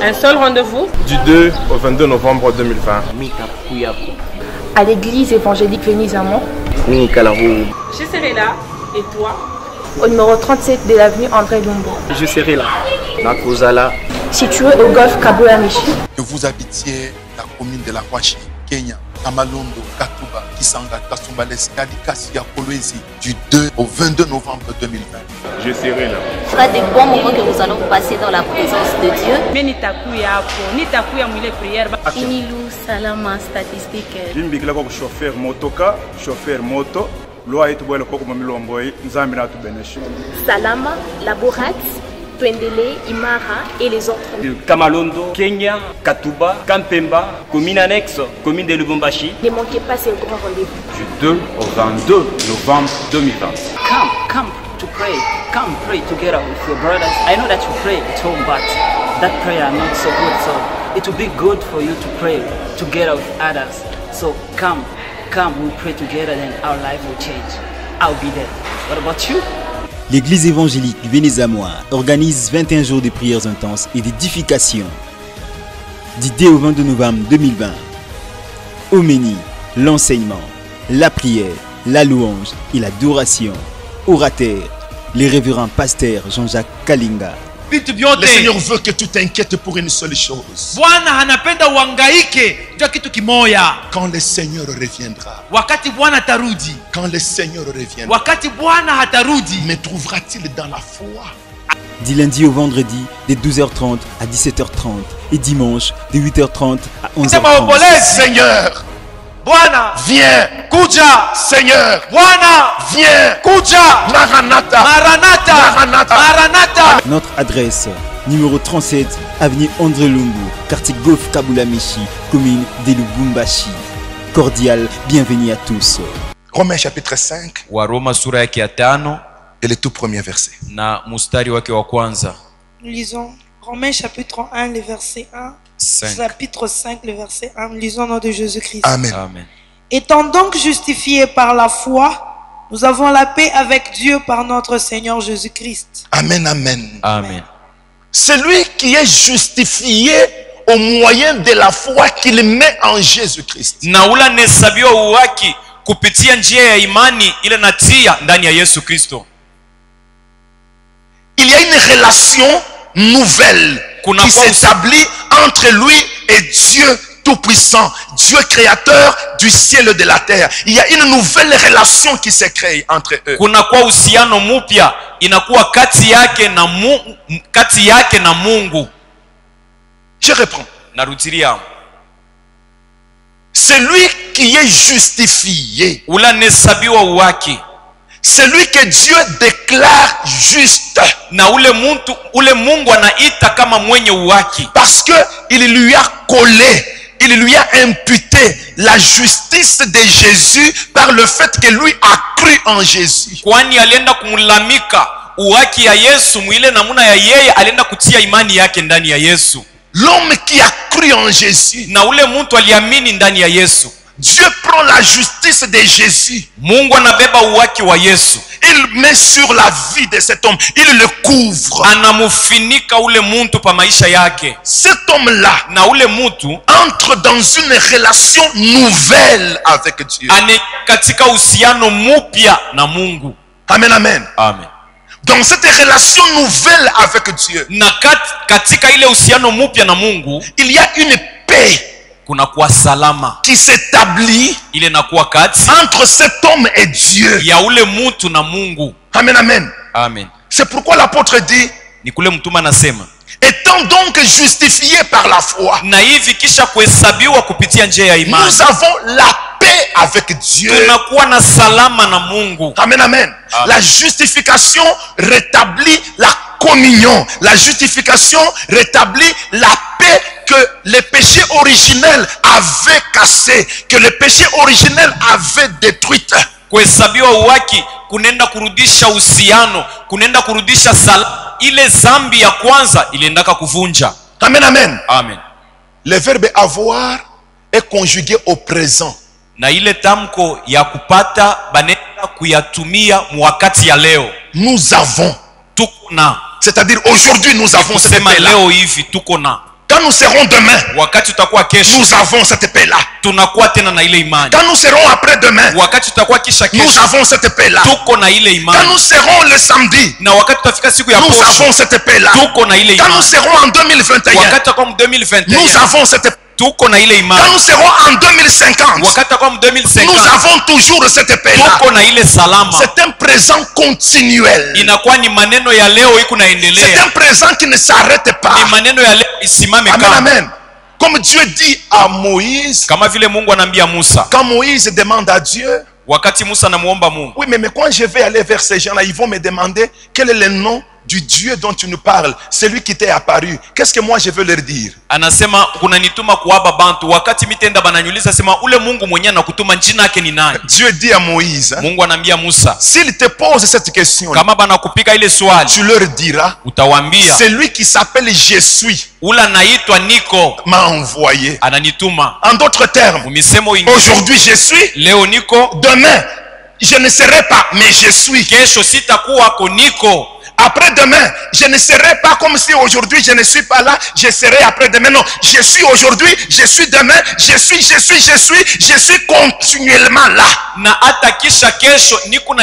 Un seul rendez-vous? Du 2 au 22 novembre 2020. À l'église évangélique Venise Amont. Je serai là. Et toi? Au numéro 37 de l'avenue André Lumbo. Je serai là. Nakozala. Situé au golfe Kabula-Michi. Que vous habitiez la commune de la Huachi, Kenya, Kamalondo, Katuba, Kisanga, Kasumbales, Kadikasi, Kolwezi, du 2 au 22 novembre 2020. Je serai là. Ce sera des bons moments que nous allons passer dans la présence de Dieu. Inilou Salama statistique. Limbikila kwa chauffeur motoka, chauffeur moto. Loi itu bwele koko mamilomboy nzambi na tubenesho. Salama, Laborat, Twendele, Imara et les autres. Kamalondo, Kenya, Katuba, Kampemba, commune annexe, commune de Lubumbashi. Ne manquez pas ces grands rendez-vous. Du 2 au 22 novembre 2020. Come to pray. Come pray together with your brothers. I know that you pray at home, but that prayer are not so good. So it will be good for you to pray together with others. So come, we pray together, then our life will change. I'll be there. What about you? L'église évangélique Venise Amont organise 21 jours de prières intenses et d'édification. Du 2 au 22 novembre 2020. Au menu, l'enseignement, la prière, la louange et l'adoration. Orateur, les révérends pasteurs Jean-Jacques Kalinga. Le Seigneur veut que tu t'inquiètes pour une seule chose. Quand le Seigneur reviendra. Quand le Seigneur reviendra. Me trouvera-t-il dans la foi? Du lundi au vendredi, de 12h30 à 17h30 et dimanche de 8h30 à 11h30. Seigneur, viens. Kuja. Seigneur, viens. Kuja. Maranatha. Maranatha. Notre adresse, numéro 37, avenue André Lumbo, quartier Golf Kabula-Michi, commune de Lubumbashi. Cordial, bienvenue à tous. Romains chapitre 5. Waroma sura yake ya 5 et le tout premier verset. Na mustari wake wa kwanza. Nous lisons Romains chapitre 1, le verset 1. 5. Chapitre 5, le verset 1. Nous lisons au nom de Jésus-Christ. Amen. Amen. Étant donc justifiés par la foi, nous avons la paix avec Dieu par notre Seigneur Jésus-Christ. Amen, amen. Amen. Celui qui est justifié au moyen de la foi qu'il met en Jésus-Christ. Na ula nesabiwa uwaki kupitia njia ya imani ile natia ndani ya Yesu Kristo. Il y a une relation nouvelle qui s'établit entre lui et Dieu Tout-Puissant, Dieu créateur du ciel et de la terre. Il y a une nouvelle relation qui s'est créée entre eux. Kuna kwa uhusiano mpya inakuwa kati yake na Mungu. Je reprends. Narudilia. Celui qui est justifié. Ula nesabiwa uwaki. Celui que Dieu déclare juste. Na ule Mungu anaita kama mwenye uwaki. Parce que il lui a collé, il lui a imputé la justice de Jésus par le fait que lui a cru en Jésus. Kwani alienda kumulamika uwaki ya Yesu mwile namuna ya yeye alienda kutia imani yake ndani ya Yesu. L'homme qui a cru en Jésus. Na ule mtu aliamini ndani ya Yesu. Dieu prend la justice de Jésus. Mungu anabeba uwaki wa Yesu. Il met sur la vie de cet homme. Il le couvre. Anamufinika ule muntu pa maisha yake. Cet homme-là na ule mutu entre dans une relation nouvelle avec Dieu. Ane katika uhusiano mpya na Mungu. Amen, amen. Amen. Dans cette relation nouvelle avec Dieu. Na katika ile uhusiano mpya na Mungu, il y a une paix. Kuna kuwa salama qui s'établit ile nakuwa kati entre cet homme et Dieu. Ya ule mutu na Mungu. Amen, amen. Amen. C'est pourquoi l'apôtre dit, ni kule mtume anasema, étant donc justifié par la foi, na hivi kisha kuhesabiwa kupitia njia ya imani, nous avons la paix avec Dieu. Tunakuwa na salama na Mungu. Amen, amen. La justification rétablit la communion. La justification rétablit la paix que le péché originel avait cassé, que le péché originel avait détruite. Kuhesabiwa uwaki kunenda kurudisha uhusiano, kunenda kurudisha ile zambi ya kwanza iliendaka kuvunja. Amen, amen. Amen. Le verbe avoir est conjugué au présent. Na ile tamko ya kupata banenda kuyatumia mwakati ya leo. Nous avons. Tukona. C'est-à-dire aujourd'hui nous avons cette paix-là. Leo hivi tukona. Quand Quand nous serons demain, wakati tutakuwa kesho nous avons cette paix-là. tunakuwa tena na ile imani. Quand nous serons après-demain, wakati tutakuwa kisha nous kesho avons cette paix-là. tuko na ile Quand imani. nous serons le samedi, na wakati tutafika siku ya nous posho avons cette paix-là. tuko na ile Quand nous imani. serons en 2021, wakati tutakuwa mu 2021 nous avons cette paix. tuko na ile Quand imani. nous serons en 2050, wakati tutakuwa mu 2050 nous avons toujours cette paix-là. tuko na ile salama. C'est un présent continuel. inakuwa ni maneno ya leo iko C'est naendelea. un présent qui ne s'arrête pas. ni maneno ya leo isimame Amen, kama. amen. Comme Dieu dit à Moïse, kama vile Mungu anaambia Musa. quand Moïse demande à Dieu, wakati Musa anamuomba Mungu. oui, mais quand je vais aller vers ces gens-là, ils vont me demander quel est le nom du Dieu dont tu nous parles, celui qui t'est apparu. Qu'est-ce que moi je veux leur dire? Anasema kunanituma kuwapa bantu, wakati mitenda bananyuliza sema ule Mungu mwenyewe anakutuma jina yake ni nani? Dieu dit à Moïse, Mungu anaambia Musa, s'il te pose cette question, kama banakupika ile swali, tu leur diras, utawaambia celui qui s'appelle Je suis ula naitwa niko m'a envoyé. ananituma. En d'autres termes, aujourd'hui je suis, leo niko, demain je ne serai pas, mais je suis. kesho sitakuwa ko niko. Après-demain, je ne serai pas comme si aujourd'hui je ne suis pas là, je serai après-demain. Non, je suis aujourd'hui, je suis demain, je suis continuellement là. Na hata kisha kesho niko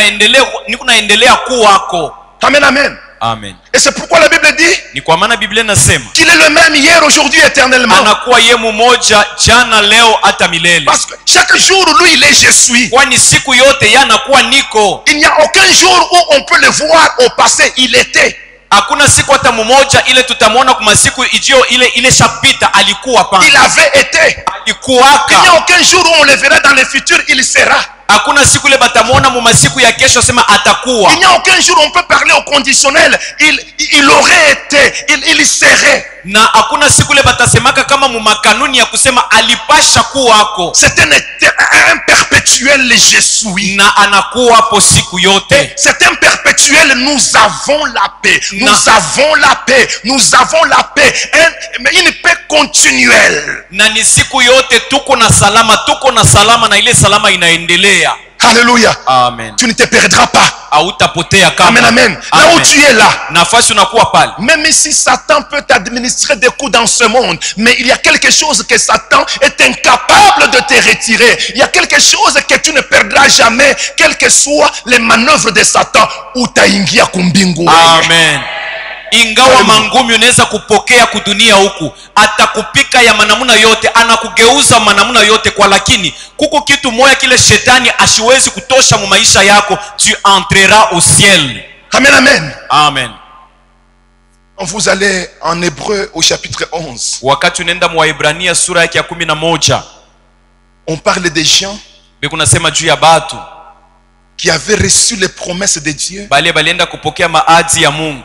naendelea kuwako. Amen, amen. Amen. Et c'est pourquoi la Bible dit ni kwa maana Biblia inasema qu'il est le même hier, aujourd'hui, éternellement. anakuwa yeye mmoja jana, leo hata milele. Parce que chaque jour, lui, il est je suis. Kwani siku yote yeye anakuwa niko. Il n'y a aucun jour où on peut le voir au passé, il était. Hakuna siku hata mmoja ile tutamwona kwa siku ijio ile shapita alikuwa hapa. Il avait été. Alikuwaka. Il n'y a aucun jour où on le verra dans le futur, il sera. Hakuna siku ile batamwona mu masiku ya kesho sema atakuwa. Il n'y a aucun jour où on peut parler au conditionnel, il aurait été, il serait. Na hakuna siku ile batasemaka kama mu makanuni ya kusema alipasha kuwako. C'est un perpétuel je suis. Na anakuwa hapo siku yote. C'est un perpétuel nous avons la paix. Nous avons la paix. Nous avons la paix. Une paix continuelle. Na ni siku yote tuko na salama na ile salama inaendelea. Alléluia. Amen. Tu ne te perdras pas. Amen, amen. Là où tu es là. Même si Satan peut t'administrer des coups dans ce monde, mais il y a quelque chose que Satan est incapable de te retirer. Il y a quelque chose que tu ne perdras jamais, quelles que soient les manœuvres de Satan. Utaingia kumbingu. Amen. Ingawa mangumi unaweza kupokea kudunia huku, atakupika ya manamuna yote, anakugeuza manamuna yote, kwa lakini kuko kitu moja kile shetani asiwezi kutosha mu maisha yako, tu entreras au ciel. Amen, amen. Amen. Vous allez en Hébreu au chapitre 11. Wakati unaenda mu Waebrania sura yake ya 11. On parle des gens bekunasema juu ya batu qui avaient reçu les promesses de Dieu, balienda kupokea maadi ya Mungu,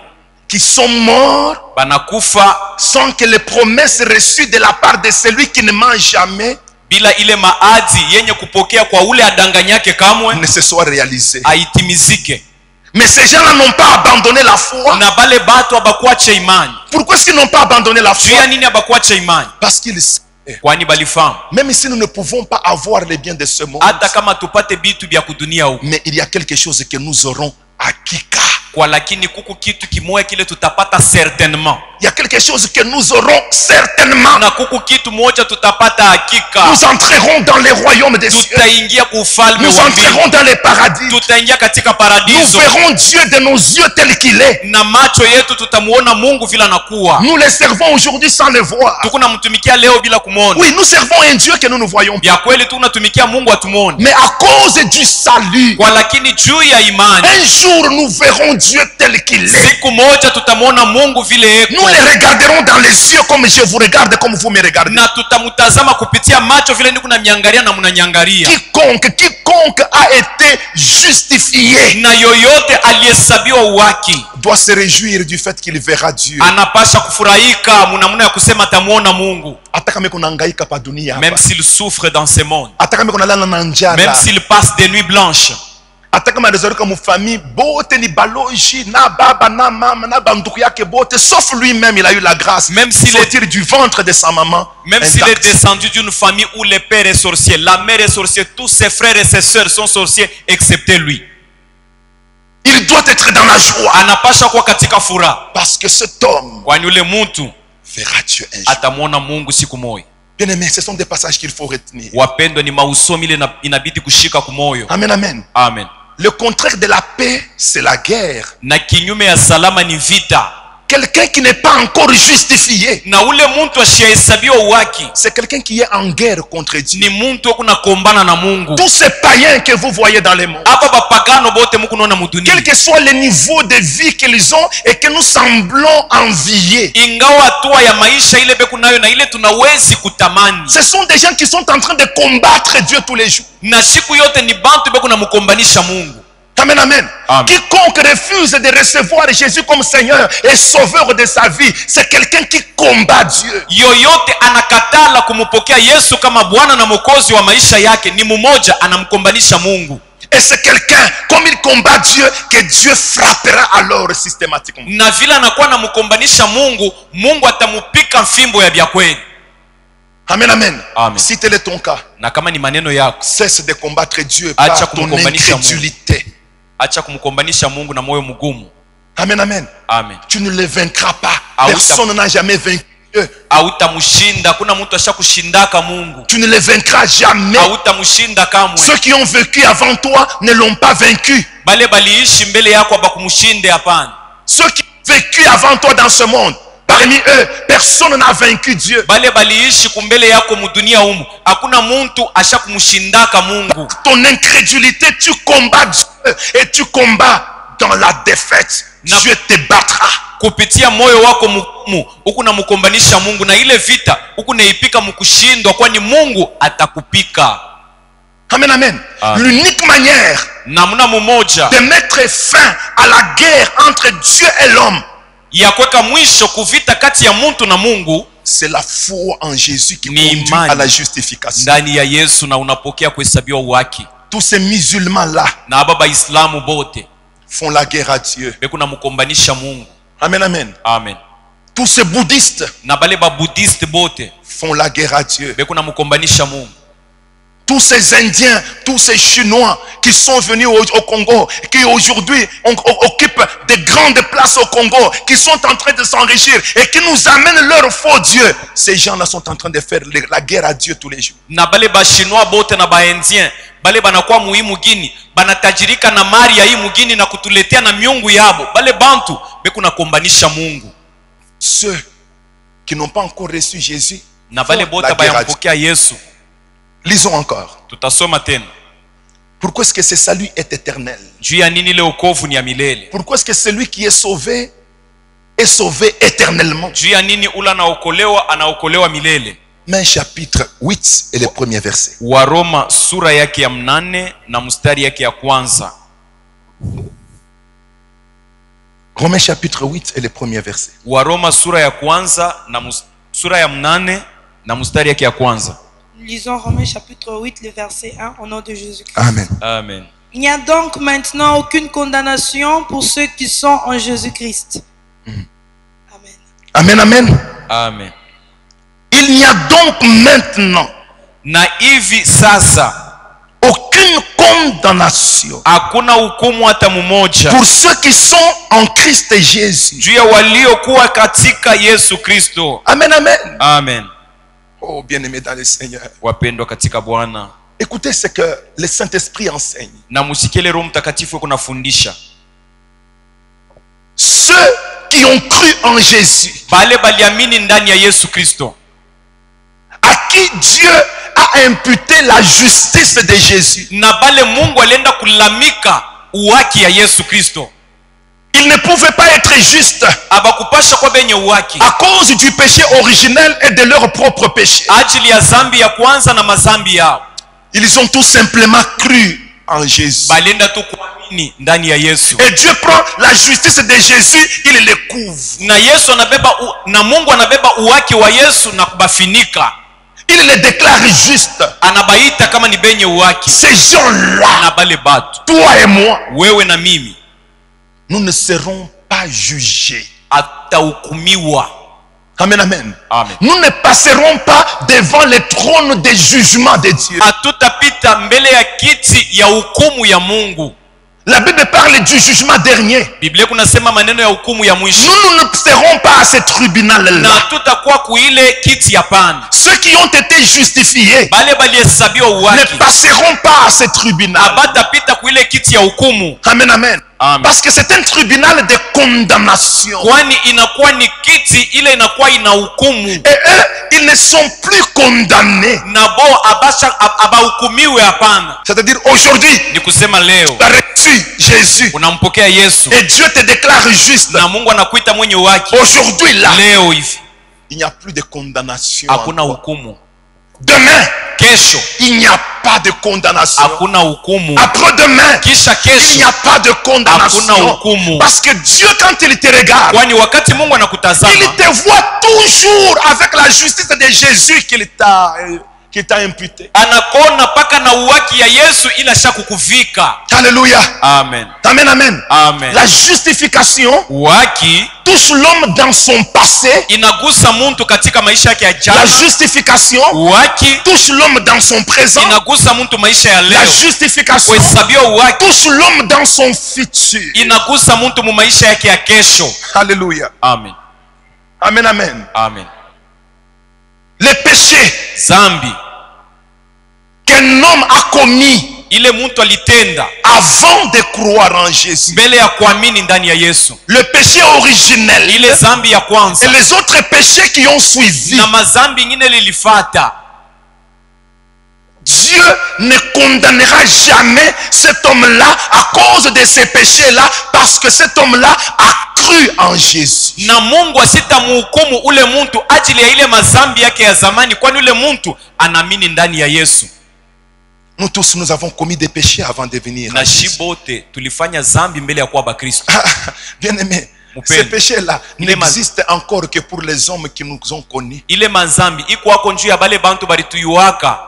qui sont morts banakufa sans que les promesses reçues de la part de celui qui ne ment jamais, bila ile maadi yenye kupokea kwa ule adanganyake kamwe, ne se soient réalisées. Aitimizike. Mais ces gens-là n'ont pas abandonné la foi. Na bale batu abakuacha imani. Pourquoi est-ce qu'ils n'ont pas abandonné la foi? Parce qu'ils savent. Même si nous ne pouvons pas avoir les biens de ce monde, mais il y a quelque chose que nous aurons à Kika. Il y a quelque chose que nous aurons certainement. Nous entrerons dans les royaumes des cieux. Nous entrerons dans les paradis. Nous verrons Dieu de nos yeux tel qu'il est. Nous les servons aujourd'hui sans le voir. Oui, nous servons un Dieu que nous ne voyons pas. Mais à cause du salut, un jour nous verrons Dieu tel qu'il est. Nous les regarderons dans les yeux comme je vous regarde, comme vous me regardez. Quiconque a été justifié doit se réjouir du fait qu'il verra Dieu. Même s'il souffre dans ce monde, même s'il passe des nuits blanches, sauf lui-même, il a eu la grâce. Même s'il est du ventre de sa maman, même s'il est descendu d'une famille où le père est sorcier, la mère est sorcière, tous ses frères et ses sœurs sont sorciers excepté lui, il doit être dans la joie. Anapasha kwa katika furaha, parce que cet homme verra Dieu un jour. atamwona Mungu siku moja. Bien aimé, ce sont des passages qu'il faut retenir. Wapendwa, ni mausomi ile inabidi kushika kumoyo. Amen, amen. Amen. Le contraire de la paix, c'est la guerre. Na kinyume ya salama ni vita. Quelqu'un qui n'est pas encore justifié, na ule muntu ashahesabiwa uwaki, c'est quelqu'un qui est en guerre contre Dieu. Ni muntu okunakombana na Mungu. Tous ces païens que vous voyez dans le monde, aba bapagano bote mukunona mudunia, quel que soit le niveau de vie qu'ils ont et que nous semblons envier, ingawa hatua ya maisha ile bekunayo na ile tunawezi kutamani, ce sont des gens qui sont en train de combattre Dieu tous les jours. Na siku yote ni bantu bekunamkombanisha Mungu. Amen, amen. Quiconque refuse de recevoir Jésus comme Seigneur et Sauveur de sa vie, c'est quelqu'un qui combat Dieu. Yoyote anakatala kumupokea Yesu kama Bwana na Mwokozi wa maisha yake ni mmoja anamkombanisha Mungu. Et c'est quelqu'un, comme il combat Dieu, que Dieu frappera alors systématiquement. Na vile anakuwa anamkombanisha Mungu, Mungu atamupika fimbo ya kweli. Amen, amen. Amen. Si tel est ton cas, na kama ni maneno yako, cesse de combattre Dieu par ton incrédulité. Acha kumkombanisha Mungu na moyo mgumu. Amen, amen. Amen. Tu ne le vaincras pas. Personne n'a jamais vaincu Dieu. Hautamushinda, kuna mtu ashakushindaka Mungu. Tu ne le vaincras jamais. Hautamushinda kamwe. Ceux qui ont vécu avant toi ne l'ont pas vaincu. Bale baliishi mbele yako abakumshinde hapana. Ceux qui ont vécu avant toi dans ce monde, parmi eux, personne n'a vaincu Dieu. Bale baliishi kumbele yako mudunia humu, hakuna muntu ashakumshindaka Mungu. Ton incrédulité, tu combats Dieu et tu combats dans la défaite. Dieu te battra. Kupitia moyo wako mgumu huku na mkombanisha Mungu, na ile vita huku naipika mkushindwa, kwani Mungu atakupika. Amen, amen. L'unique manière namna mmoja de mettre fin à la guerre entre Dieu et l'homme, ya kuweka mwisho kuvita kati ya mtu na Mungu, c'est la foi en Jésus qui conduit à la justification. Ndani ya Yesu na unapokea kuhesabiwa uwaki. Tous ces musulmans là na baba Islamu bote font la guerre à Dieu. Bekuna mkombanisha Mungu. Amen, amen. Amen. Tous ces bouddhistes na bale ba bouddhiste bote font la guerre à Dieu. Bekuna mkombanisha Mungu. Tous ces Indiens, tous ces Chinois qui sont venus au Congo, qui aujourd'hui occupent de grandes places au Congo, qui sont en train de s'enrichir et qui nous amènent leur faux Dieu. Ces gens-là sont en train de faire la guerre à Dieu tous les jours. Na bale ba Chinois bote na ba Indien, bale banakuwa muhimu gini, banatajirika na mali ya hii mugini na kutuletea na miungu yabo. Bale bantu bekuna kombanisha Mungu. Ceux qui n'ont pas encore reçu Jésus, na bale bote bayampokea Yesu. Lisons encore. Tutasoma tena. Pourquoi est-ce que ce salut est éternel? Pourquoi est-ce que celui qui est sauvé éternellement? Matthieu chapitre 8 et le premier verset. Waroma sura yake ya 8 na mstari yake ya kwanza. Romains chapitre 8 et le premier verset. Waroma sura ya kwanza na sura ya 8 na mstari yake ya kwanza. Lisons Romains chapitre 8, le verset 1, au nom de Jésus-Christ. Amen. Amen. Il n'y a donc maintenant aucune condamnation pour ceux qui sont en Jésus-Christ. Amen. Amen, amen. Amen. Il n'y a donc maintenant na hivi sasa aucune condamnation hakuna hukumu hata mmoja pour ceux qui sont en Christ Jésus. Juu ya waliokuwa katika Yesu Kristo. Amen, amen. Amen. Oh, bien-aimés dans le Seigneur. Wapendwa katika Bwana. Écoutez ce que le Saint-Esprit enseigne. Na musikile Roho Mtakatifu kunafundisha. Ceux qui ont cru en Jésus, bale baliamini ndani ya Yesu Kristo, à qui Dieu a imputé la justice de Jésus, na bale Mungu alienda kulamika uwaki ya Yesu Kristo. Ils ne pouvaient pas être justes à cause du péché originel et de leur propre péché. Ils ont tout simplement cru en Jésus. Et Dieu prend la justice de Jésus, il le couvre. Il les déclare justes. Ces gens-là, toi et moi, nous ne serons pas jugés. Amen, amen. Amen. Nous ne passerons pas devant le trône des jugements de Dieu. La Bible parle du jugement dernier. Biblia kunasema maneno ya hukumu ya mwisho. Nous ne serons pas à ce tribunal-là. Na tutakuwa kuile kiti ya pana. Ceux qui ont été justifiés bale balihesabiwa uwaki ne passeront pas à ce tribunal. Abatapita kuile kiti ya hukumu. Amen, amen. Amen. Parce que c'est un tribunal de condamnation. Kwani inakuwa ni kiti ile inakuwa ina hukumu. Et eux, ils ne sont plus condamnés. Nabo abahukumiwe hapana. C'est-à-dire aujourd'hui, ni kusema leo tu as reçu Jésus. Unampokea Yesu. Et Dieu te déclare juste. Na Mungu anakuita mwenye haki. Aujourd'hui là. Leo hivi. Il n'y a plus de condamnation. Hakuna hukumu. Demain, kesho, il n'y a pas de condamnation. Hakuna hukumu. Après-demain, kisha kesho, il n'y a pas de condamnation. Hakuna hukumu. Parce que Dieu, quand il te regarde, kwani wakati Mungu anakutazama, il te voit toujours avec la justice de Jésus qu'il t'a imputé. Anakona paka na uwaki ya Yesu ila shakukuvika. Alléluia. Amen. Amen, amen. Amen. La justification uwaki touche l'homme dans son passé. Inagusa muntu katika maisha yake ya jana. La justification uwaki touche l'homme dans son présent. Inagusa muntu maisha ya leo. La justification touche l'homme dans son futur. Inagusa muntu mu maisha yake ya kesho. Alléluia. Amen. Amen, amen. Amen. Les péchés zambi qu'un homme a commis ile muntu alitenda avant de croire en Jésus, mbele ya kuamini ndani ya Yesu, le péché originel, ile zambi ya kwanza, et les autres péchés qui ont suivi, na mazambi ingine lilifata, Dieu ne condamnera jamais cet homme-là à cause de ces péchés-là, parce que cet homme-là a cru en Jésus. Na Mungu asitamhukumu ule muntu ajili ya ile mazambi yake ya zamani, kwani ule muntu anaamini ndani ya Yesu. Nous tous, nous avons commis des péchés avant de venir. Na shibote tulifanya zambi mbele ya kuwa bakristo. Bien aimé, ces péchés-là n'existent encore que pour les hommes qui nous ont connus. Ile mazambi iko wako njuu ya bale bantu balituyuaka.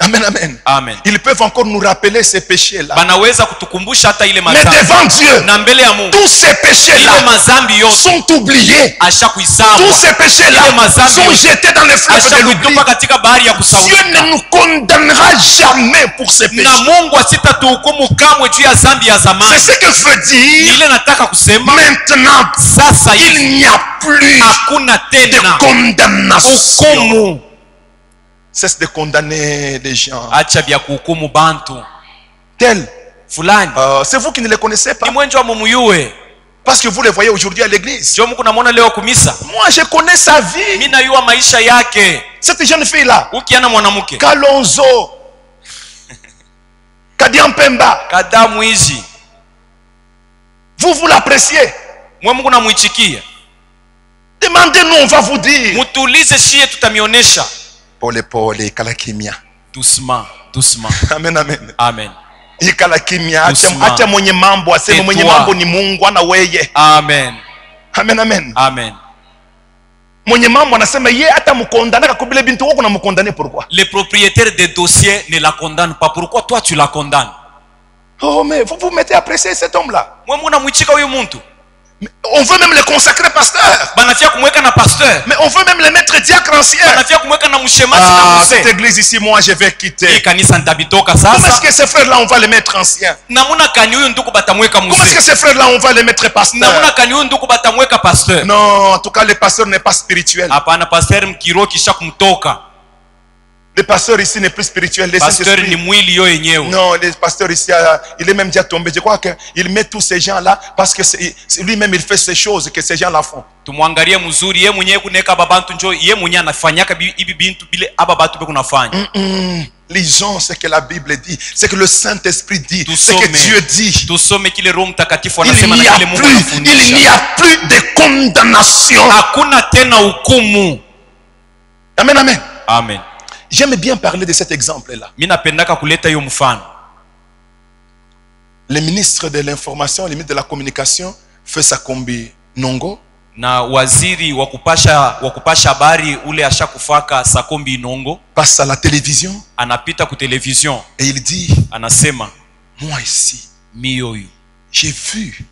Amen, amen. Amen. Ils peuvent encore nous rappeler ces péchés-là. Banaweza kutukumbusha hata ile Mais mazambi. devant Dieu, na mbele ya Mungu, tous ces péchés-là ile mazambi yote sont oubliés. Ashakuisahau. Tous ces péchés-là sont jetés dans les fleuves de l'oubli. katika bahari ya kusaulika. Dieu ne nous condamnera jamais pour ces péchés. Na Mungu asitatuhukumu kamwe juu ya zambi ya zamani. C'est ce que veut dire. Ile nataka kusema maintenant, sasa il n'y a plus hakuna tena de condamnation. Hukumu. Cesse de condamner les gens. Acha vya kuhukumu bantu. Tel. Fulani. C'est vous qui ne les connaissez pas. Ni mwenjo wa mumuyue. Parce que vous les voyez aujourd'hui à l'église. Sio mko namuona leo kumisa. Moi je connais sa vie. Mimi najua maisha yake. Cette jeune fille là. Ukiana mwanamke. Kalonzo. Kadiampemba. Kadamu hizi. Vous l'appréciez. Mwe Mungu namuichikia. Demandez-nous, on va vous dire. Mutulize shie tutamionesha. Pole pole kalakimia. Doucement, doucement. Amen, amen. Amen. Ikalakimia. Acha mwenye mambo aseme mwenye mambo ni Mungu ana weye. Amen. Amen, amen. Amen. Mwenye mambo anasema yeye hata mkondana kakubile bintu wako na mkondane pourquoi? Le propriétaire des dossiers ne la condamne pas. Pourquoi toi tu la condamnes? Oh mais vous vous mettez à apprécier cet homme-là. Mwe muna mwichika huyo muntu. On veut même le consacrer pasteur. Banafia kumweka na pasteur. Mais on veut même le mettre diacre ancien. Banafia kumweka na mshemasi na mzee. Cette église ici, moi je vais quitter. Hii kanisa nitabitoka sasa. Comment est-ce que ces frères-là on va les mettre anciens? Namuna kani huyo nduku batamweka mzee. Comment est-ce que ces frères-là on va les mettre pasteur? Namuna kani huyo nduku batamweka pasteur. Non, en tout cas le pasteur n'est pas spirituel. Hapana, pasteur mkiro kisha kumtoka. Le pasteur ici n'est plus spirituel. Pasteur ni mwili yo yenyewe. Non, le pasteur ici, il est même déjà tombé. Je crois qu'il met tous ces gens-là parce que lui-même il fait ces choses que ces gens-là font. Tumwangalie mzuri ye mwenyewe kuneka babantu njo ye mwenyewe anafanyaka hivi bintu bile aba batu be kunafanya. Lisons ce que la Bible dit, ce que le Saint-Esprit dit, ce que Dieu dit. Tusome kile Roho Mtakatifu anasema na kile Mungu anafundisha. Il n'y a plus de condamnation. Hakuna tena hukumu. Amen, amen. Amen. J'aime bien parler de cet exemple-là. Mimi napendaka kuleta hiyo mfano. Le ministre de l'information, le ministre de la communication fait sa combi Nongo. Na waziri wa kupasha habari ule ashakufaka Sakombi Nongo passe à la télévision. Anapita ku television. Et il dit, anasema, moi ici, miyoyu, j'ai vu.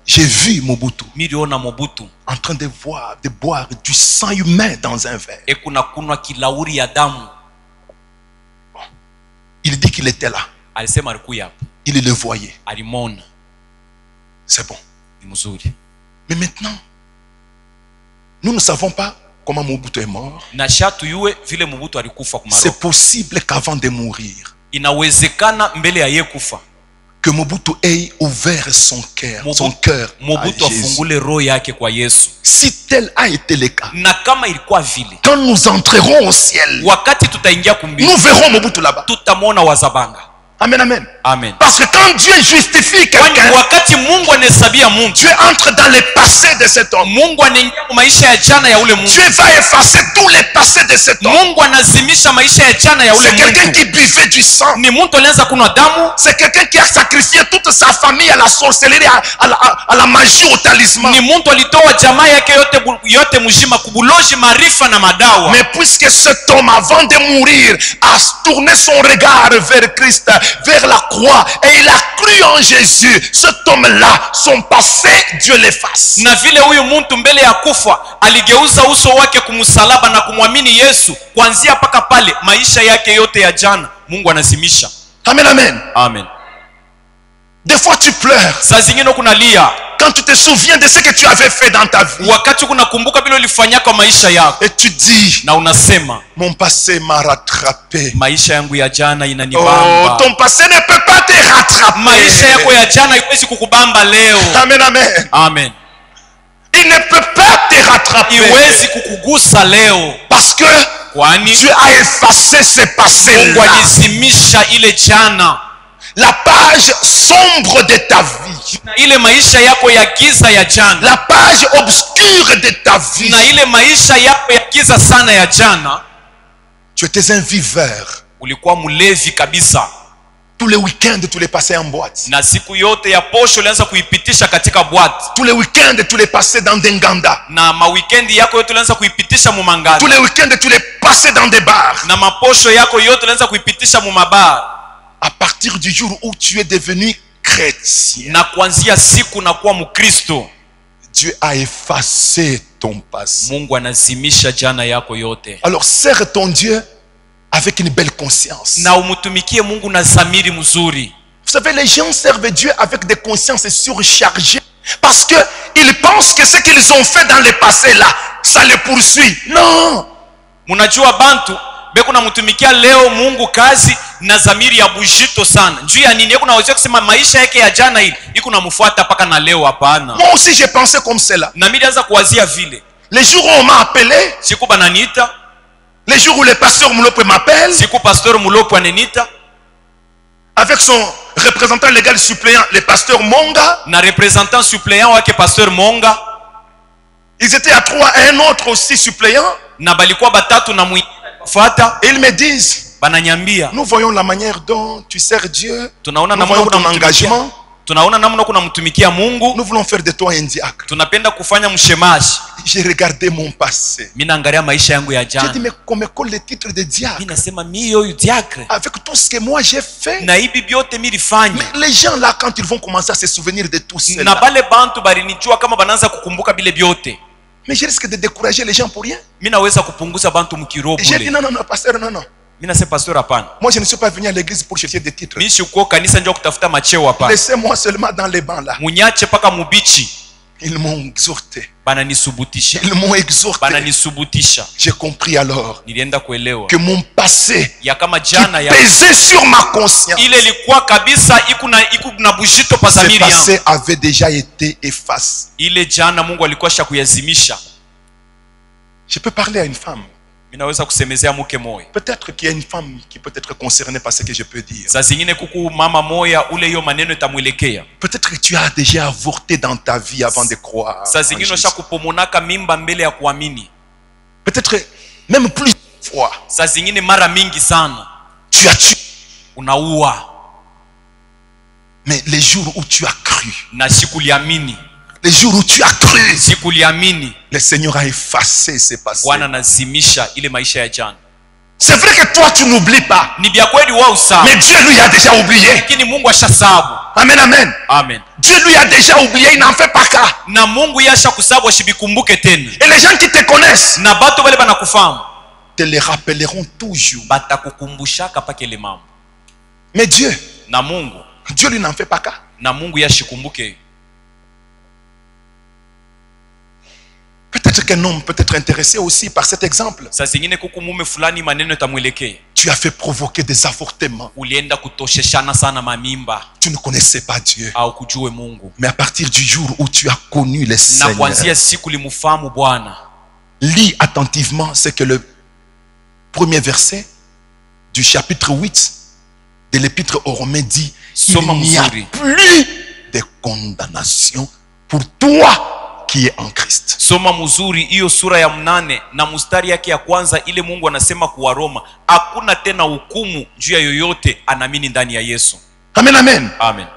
J'ai vu Mobutu Mobutu en train de boire du sang humain dans un verre. Il dit qu'il était là. alisema alikuya hapa. Il le voyait. Alimona. C'est bon. Ni mzuri. Mais maintenant, nous ne savons pas comment Mobutu est mort. Na shatu yue vile Mobutu alikufa kumaro. C'est possible qu'avant de mourir, inawezekana mbele ya yeye kufa, que Mobutu ait ouvert son cœur, Mobutu afungule roho yake kwa Yesu. Si tel a été le cas, na kama ilikuwa vile, quand nous entrerons au ciel, wakati tutaingia kumbingu, nous verrons Mobutu là-bas. Tutamwona Wazabanga. Amen, amen. Amen. Parce que quand Dieu justifie quelqu'un, wakati Mungu anahesabia Mungu, Dieu entre dans le passé de cet homme. Mungu anaingia kwa maisha ya jana ya ule Mungu. Dieu va effacer tous les passés de cet homme. Mungu anazimisha maisha ya jana ya ule Mungu. C'est quelqu'un qui buvait du sang. Ni mtu alianza kunywa damu. C'est quelqu'un qui a sacrifié toute sa famille à la sorcellerie, à la magie, au talisman. Ni mtu alitoa jamaa yake yote mjima kubuloji, maarifa na madawa. Mais puisque cet homme avant de mourir a tourné son regard vers Christ, vers la croix, et il a cru en Jésus, cet homme-là, son passé, Dieu l'efface. Na vile huyu mtu mbele ya kufa aligeuza uso wake kumsalaba na kumwamini Yesu, kuanzia paka pale maisha yake yote ya jana Mungu anazimisha. Amen, amen. Amen. Des fois tu pleures. Saa zingine kunalia quand tu te souviens de ce que tu avais fait dans ta vie. Wakati unakumbuka vile ulifanya kwa maisha yako. Et tu dis, na unasema, mon passé m'a rattrapé. Maisha yangu ya jana inanibamba. Oh, ton passé ne peut pas te rattraper. Maisha yako ya jana haiwezi kukubamba leo. Amen, amen. Amen. Il ne peut pas te rattraper. Iwezi kukugusa leo. Parce que Dieu a effacé ce passé-là. Mungu alizimisha ile jana. La page sombre de ta vie. Na ile maisha yako ya giza ya jana. La page obscure de ta vie. Na ile maisha yako ya giza sana ya jana. Tu étais un viveur. Ulikuwa mlevi kabisa. Tous les week-ends tu les passais en boîte. Na siku yote ya posho ulianza kuipitisha katika boîte. Tous les week-ends tu les passais dans des nganda. Na ma weekend yako yote ulianza kuipitisha mu manganda. Tous les week-ends tu les passais dans des bars. Na maposho yako yote ulianza kuipitisha mu mabar. À partir du jour où tu es devenu chrétien, na kuanzia siku na kuwa Mkristo, Dieu a effacé ton passé. Mungu anazimisha jana yako yote. Alors sers ton Dieu avec une belle conscience. Na umutumikie Mungu na zamiri mzuri. Vous savez, les gens servent Dieu avec des consciences surchargées parce que ils pensent que ce qu'ils ont fait dans le passé là, ça les poursuit. Non. Munajua bantu beko na mtumikia leo Mungu kazi na zamiri ya bujito sana. Njuu ya nini? Kuna wazee kusema maisha yake ya jana hili iko namfuata paka na leo. Hapana. Moi aussi j'ai pensé comme cela. Na mimi nilianza kuwazia vile. Les jours où on m'a appelé, siku bananiita. Les jours où le pasteur Mulopwe m'appelle, siku pasteur Mulopwe ananiita avec son représentant légal suppléant, le pasteur Monga, na représentant suppléant wake pasteur Monga. Ils étaient à 3 et un autre aussi suppléant. Na balikuwa batatu na mwingine fata. Et ils me disent, bananyambia, nous voyons la manière dont tu sers Dieu. Tunaona nous voyons ton engagement. Tunaona namna kuna mtumikia Mungu. Nous voulons faire de toi un diacre. Tunapenda kufanya mshemaji. J'ai regardé mon passé. Mimi naangalia maisha yangu ya jana. J'ai dit mais qu'on me colle le titre de diacre. Mimi nasema mimi yoyu diacre. Avec tout ce que moi j'ai fait. Na hivi biote mimi nilifanya. Mais les gens là quand ils vont commencer à se souvenir de tout cela. Na bale bantu balinijua kama banaanza kukumbuka bile biote. Mais je risque de décourager les gens pour rien. Mimi naweza kupunguza bantu mkirobo. J'ai dit non non non pasteur non non. Mimi nasema pasteur hapana. Moi je ne suis pas venu à l'église pour chercher des titres. Mimi sikuwa kanisa njoo kutafuta macheo hapana. Laissez-moi seulement dans les bancs là. Munyache paka mubichi. Ils m'ont exhorté. Bananisubutisha. Ils m'ont exhorté. Bananisubutisha. J'ai compris alors nilienda kuelewa que mon passé ya kama jana ya pesait sur ma conscience. Ile ilikuwa kabisa iku na bujito pa zamiri yangu. Ce passé avait déjà été effacé. Ile jana Mungu alikuwa shakuyazimisha. Je peux parler à une femme. Minaweza kusemezea mke moyo. Peut-être qu'il y a une femme qui peut être concernée par ce que je peux dire. Saa zingine kuku mama moya ule hiyo maneno itamwelekea. Peut-être que tu as déjà avorté dans ta vie avant de croire. Saa zingine ushakupomonaka mimba mbele ya kuamini. Peut-être même plus fois. Saa zingine mara mingi sana. Tu as tué. Unaua. Mais les jours où tu as cru. Na sikuliamini. Les jours où tu as cru, sikuliamini, le Seigneur a effacé ces passés. Bwana nazimisha ile maisha ya jana. C'est vrai que toi tu n'oublies pas. Ni bia kweli wao sawa. Mais Dieu lui a déjà oublié. Lakini Mungu ashasabu. Amen, amen. Amen. Dieu lui a déjà oublié, il n'en fait pas cas. Na Mungu yasha kusabu ashibikumbuke tena. Et les gens qui te connaissent, na bato wale banakufahamu, te les rappelleront toujours. Batakukumbushaka paka ile mambo. Mais Dieu, na Mungu. Dieu lui n'en fait pas cas. Na Mungu yashikumbuke. Peut-être qu'un homme peut être intéressé aussi par cet exemple. Saa zingine kuku mume fulani maneno yatamwelekea. Tu as fait provoquer des avortements. Ulienda kutosheshana sana mamimba. Tu ne connaissais pas Dieu. Au kujue Mungu. Mais à partir du jour où tu as connu le Seigneur. Na kuanzia siku limufahamu Bwana. Lis attentivement ce que le premier verset du chapitre 8 de l'épître aux Romains dit. Il n'y a plus de condamnation pour toi qui est en Christ. Soma mzuri hiyo sura ya 8 na mstari yake ya kwanza, ile Mungu anasema kwa Roma, hakuna tena hukumu juu ya yoyote anaamini ndani ya Yesu. Amen, amen. Amen.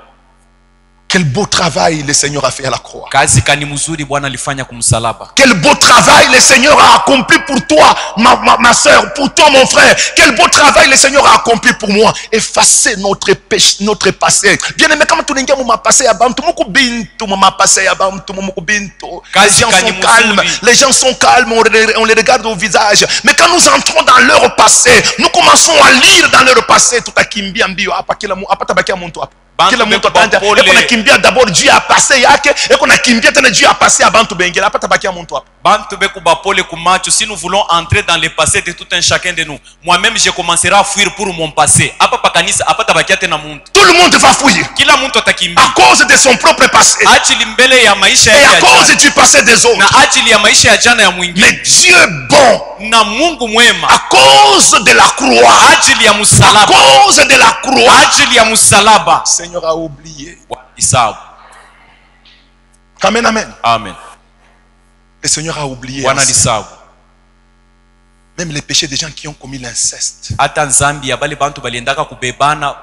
Quel beau travail le Seigneur a fait à la croix. Kazi kani mzuri Bwana alifanya kumsalaba. Quel beau travail le Seigneur a accompli pour toi, ma soeur, pour toi mon frère. Quel beau travail le Seigneur a accompli pour moi. Effacer notre péché, notre passé. Bien aimé, comme tu n'as pas passé à Bantu, les gens sont calmes, on les regarde au visage. Mais quand nous entrons dans leur passé, nous commençons à lire dans leur passé. Tout à Kimbi Ambio, kila mtu anakimbia d'abord Dieu a passé yake eko nakimbia tena Dieu a passé à bantu bengela hapa tabakia mtu hapa bantu beku bapole kumacho. Si nous voulons entrer dans le passé de tout un chacun de nous, moi-même je commencerai à fuir pour mon passé. Hapa pa kanisa hapa tabakia tena mtu. Tout le monde va fuir. Kila mtu atakimbia à cause de son propre passé. Ajili mbele ya maisha yake. Et à cause du passé des autres. Na ajili ya maisha ya jana ya mwingine. Mais Dieu bon. Na Mungu mwema. À cause de la croix. Ajili ya msalaba. À cause de la croix. Ajili ya msalaba. Seigneur a oublié. Isao. Amen, amen. Amen. Le Seigneur a oublié. Même les péchés des gens qui ont commis l'inceste. Hata nzambi ya bale bantu baliendaka kubebana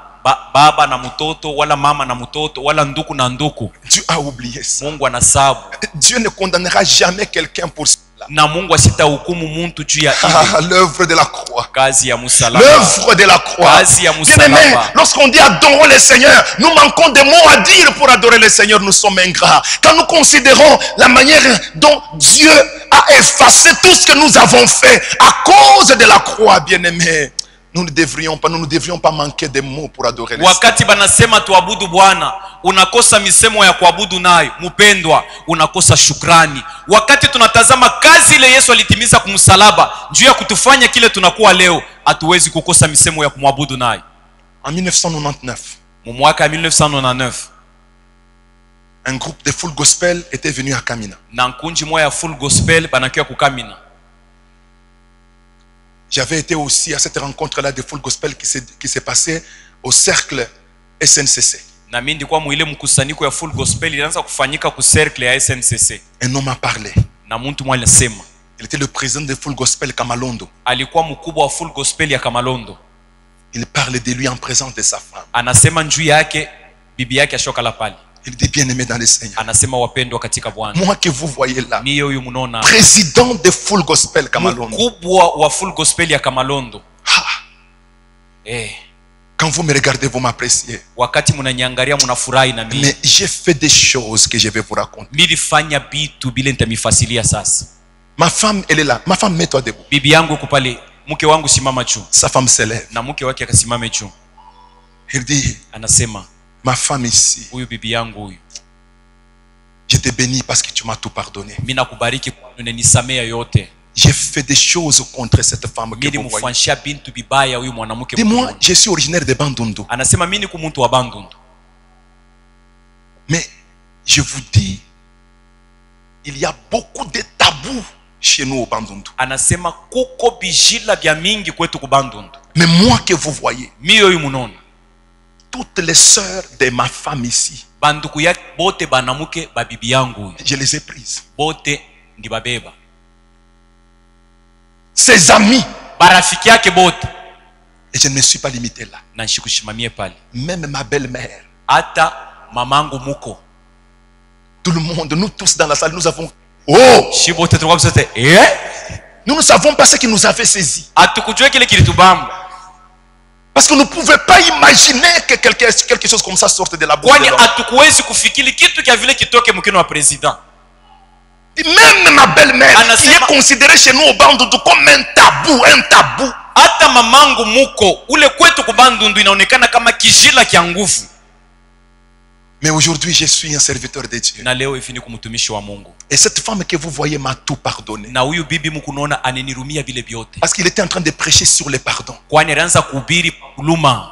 baba na mtoto wala mama na mtoto wala nduku na nduku. Dieu a oublié ça. Mungu anasabu. Dieu ne condamnera jamais quelqu'un pour cela. Na Mungu asita hukumu muntu juu ya l'œuvre de la croix. Kazi ya msalaba. L'œuvre de la croix. Kazi ya msalaba. Bien aimé, lorsqu'on dit adorons le Seigneur, nous manquons de mots à dire pour adorer le Seigneur, nous sommes ingrats. Quand nous considérons la manière dont Dieu a effacé tout ce que nous avons fait à cause de la croix, bien aimé, nous ne devrions pas manquer de mots pour adorer le Seigneur. Wakati banasema tuabudu Bwana, unakosa misemo ya kuabudu nayo. Mpendwa, unakosa shukrani. Wakati tunatazama kazi ile Yesu alitimiza kumsalaba juu ya kutufanya kile tunakuwa leo, hatuwezi kukosa misemo ya kumwabudu nayo. En 1999, mwaka 1999, un groupe de full gospel était venu à Kamina. Na nkunji moya ya full gospel banakia ku Kamina. J'avais été aussi à cette rencontre-là de full gospel qui s'est passée au cercle SNCC. Na mimi ndikuwa muile mkusanyiko ya full gospel ilianza kufanyika ku cercle ya SNCC. Un homme a parlé. Na mtu mmoja alisema. Il était le président de full gospel Kamalondo. Alikuwa mkubwa wa full gospel ya Kamalondo. Il parlait de lui en présence de sa femme. Anasema njuu yake bibi yake ashoka la pali. Il dit bien aimé dans le Seigneur. Anasema wapendwa katika Bwana. Moi que vous voyez là. Ni huyu mnaona. Président de full gospel Kamalondo. Mkubwa wa full gospel ya Kamalondo. Quand vous me regardez, vous m'appréciez. Wakati mnaniangalia mnafurahi na mimi. Mais j'ai fait des choses que je vais vous raconter. Nilifanya vitu bila nitamifasilia sasa. Ma femme elle est là. Ma femme mets-toi debout. Bibi yangu yuko pale. Mke wangu simama juu. Sa femme se lève. Na mke wake akasimama juu. Il dit, anasema, ma femme ici, huyu bibi yangu huyu, je te bénis parce que tu m'as tout pardonné. Mimi nakubariki kwa unanisamea yote. J'ai fait des choses contre cette femme que vous voyez. Dis-moi, je suis originaire de Bandundu. Mais je vous dis, il y a beaucoup de tabous chez nous au Bandundu. Mais moi que vous voyez, toutes les sœurs de ma femme ici, je les ai prises. Ses amis, et je ne me suis pas limité là. Même ma belle-mère, tout le monde, nous tous dans la salle, nous avons, oh, nous ne savons pas ce qui nous avait saisi. Parce qu'on ne pouvait pas imaginer que quelque chose comme ça sorte de la bouche de l'homme. Même ma belle-mère, qui est considérée chez nous au Bandundu comme un tabou. tabou, un tabou. Hata mamangu muko ule kwetu kubandundu inaonekana kama kijila kya nguvu. Mais aujourd'hui, je suis un serviteur de Dieu. Na leo hivi ni kumtumishi wa Mungu. Et cette femme que vous voyez m'a tout pardonné. Na huyu bibi mkunaona anenirumia vile vyote. Parce qu'il était en train de prêcher sur le pardon. Kwani alianza kuhubiri buluma.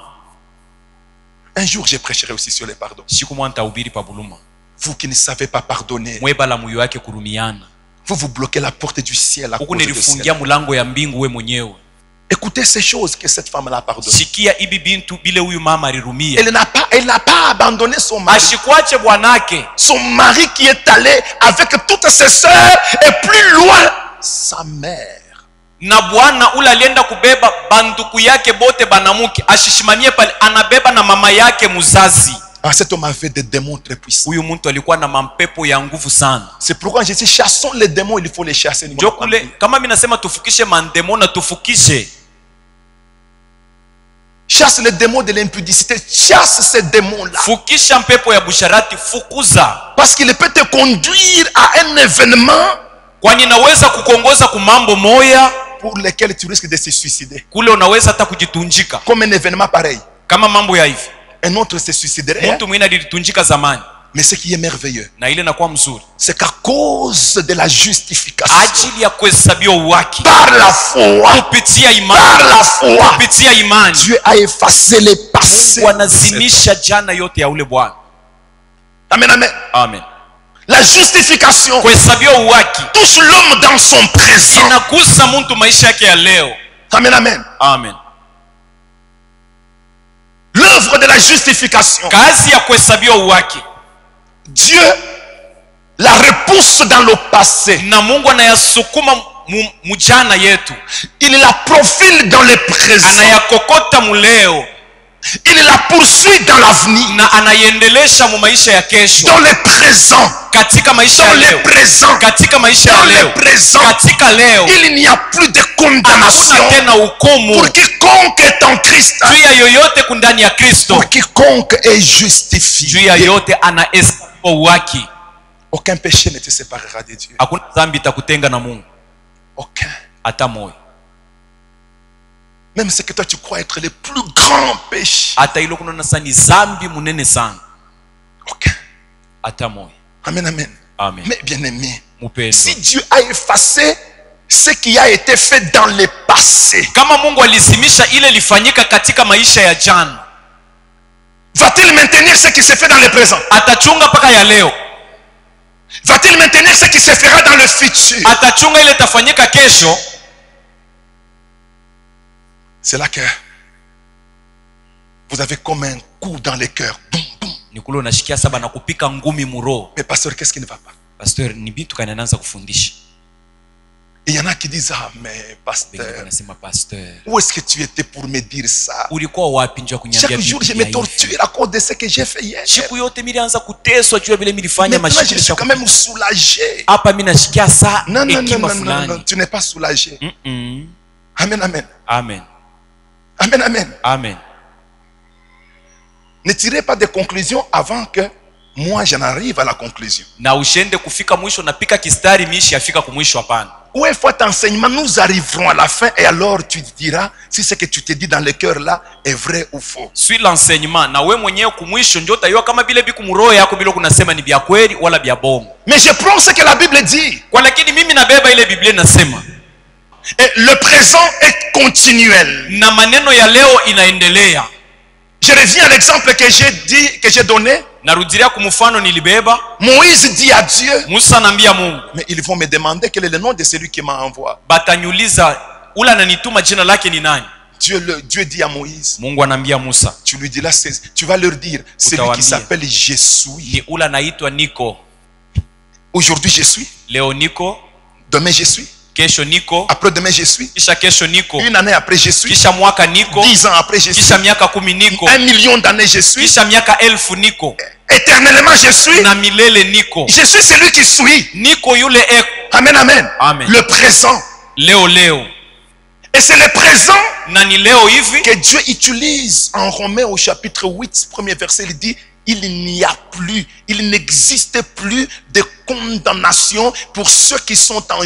Un jour, je prêcherai aussi sur le pardon. Siku moja nitahubiri pa buluma. Vous qui ne savez pas pardonner, Mwebala moyo wake kurumiana. vous vous bloquez la porte du ciel à cause Huku de nilifungia ça. mulango ya mbingu we mwenyewe. Écoutez ces choses que cette femme-là a pardonné. Sikia ibi bintu bile huyu mama alirumia. Elle n'a pas abandonné son mari. Ashikwache bwanake. Son mari qui est allé avec toutes ses sœurs et plus loin, sa mère. Na bwana ule alienda kubeba banduku yake bote banamuke. Ashishimamie pale anabeba na mama yake muzazi. Ah, cet homme avait des démons très puissants. Huyu mtu alikuwa na mampepo ya nguvu sana. C'est pourquoi je dis chassons les démons, il faut les chasser. Ndio kule kama mimi nasema tufukishe mandemo na tufukishe. Chasse les démons de l'impudicité, chasse ces démons-là. Fukisha mpepo ya busharati, fukuza. Parce qu'il peut te conduire à un événement kwani naweza kukuongoza kumambo moya pour lesquels tu risques de se suicider. Kule unaweza hata kujitunjika. Comme un événement pareil. Kama mambo ya hivi. Un autre se suiciderait. Mtu mwingine alitunjika zamani. Mais ce qui est merveilleux, c'est qu'à cause de la justification, par la foi, Dieu a effacé les passés. Amen, amen. Amen. La justification touche l'homme dans son présent. Amen, amen. Amen. L'œuvre de la justification, Dieu la repousse dans le passé. Il la profile dans le présent. Il la poursuit dans l'avenir. Dans le présent. Il n'y a plus de condamnation pour quiconque est en Christ. Pour quiconque est justifié. Aucun péché ne te séparera de Dieu. Aucun. Même ce que toi tu crois être le plus grand péché. Aucun. Amen, amen. Amen. Mais bien aimé, si Dieu a effacé ce qui a été fait dans le passé, va-t-il maintenir ce qui se fait dans le présent? Va-t-il maintenir ce qui se fera dans le futur? C'est là que vous avez comme un coup dans le cœur. Boum, boum. Mais pasteur, qu'est-ce qui ne va pas? Il y en a qui disent, ah mais pasteur, où est-ce que tu étais pour me dire ça? Chaque jour je me torture à cause de ce que j'ai fait hier. Maintenant je suis quand même soulagé. Non, non, non, non, non, non, tu n'es pas soulagé. Amen, amen. Amen. Amen, amen. Amen. Ne tirez pas de conclusion avant que moi j'en arrive à la conclusion. Ou une fois ton enseignement, nous arriverons à la fin et alors tu diras si ce que tu te dis dans le cœur là est vrai ou faux. Suis l'enseignement na we mwenyewe kumwisho ndio utaiwa kama vile bikumroho yako bila kunasema ni vya kweli wala vya bongo. Mais je prends ce que la Bible dit. Kwa lakini mimi nabeba ile Biblia inasema. Et le présent est continuel. Na maneno ya leo inaendelea. Je reviens à l'exemple que j'ai dit, que j'ai donné. Narudilia kumfano nilibeba. Moïse dit à Dieu. Musa anambia Mungu. Mais ils vont me demander quel est le nom de celui qui m'a envoyé. Batanyuliza ula ananituma jina lake ni nani? Dieu dit à Moïse. Mungu anambia Musa. Tu lui dis là, tu vas leur dire celui qui s'appelle Je suis. Ni ula naitwa Niko. Aujourd'hui je suis. Leo Niko. Demain je suis. Kesho Niko. Après demain je suis. Kisha kesho Niko. Une année après je suis. Kisha mwaka Niko. 10 ans après je suis. Kisha miaka 10 Niko. 1 million d'années je suis. Kisha miaka 1000 Niko. Éternellement je suis. Na milele Niko. Je suis celui qui suis. Niko yule eko. Amen, amen. Amen. Le présent. Leo leo. Et c'est le présent Nani leo hivi que Dieu utilise en Romains au chapitre 8, premier verset. Il dit il n'y a plus, il n'existe plus de condamnation pour ceux qui sont en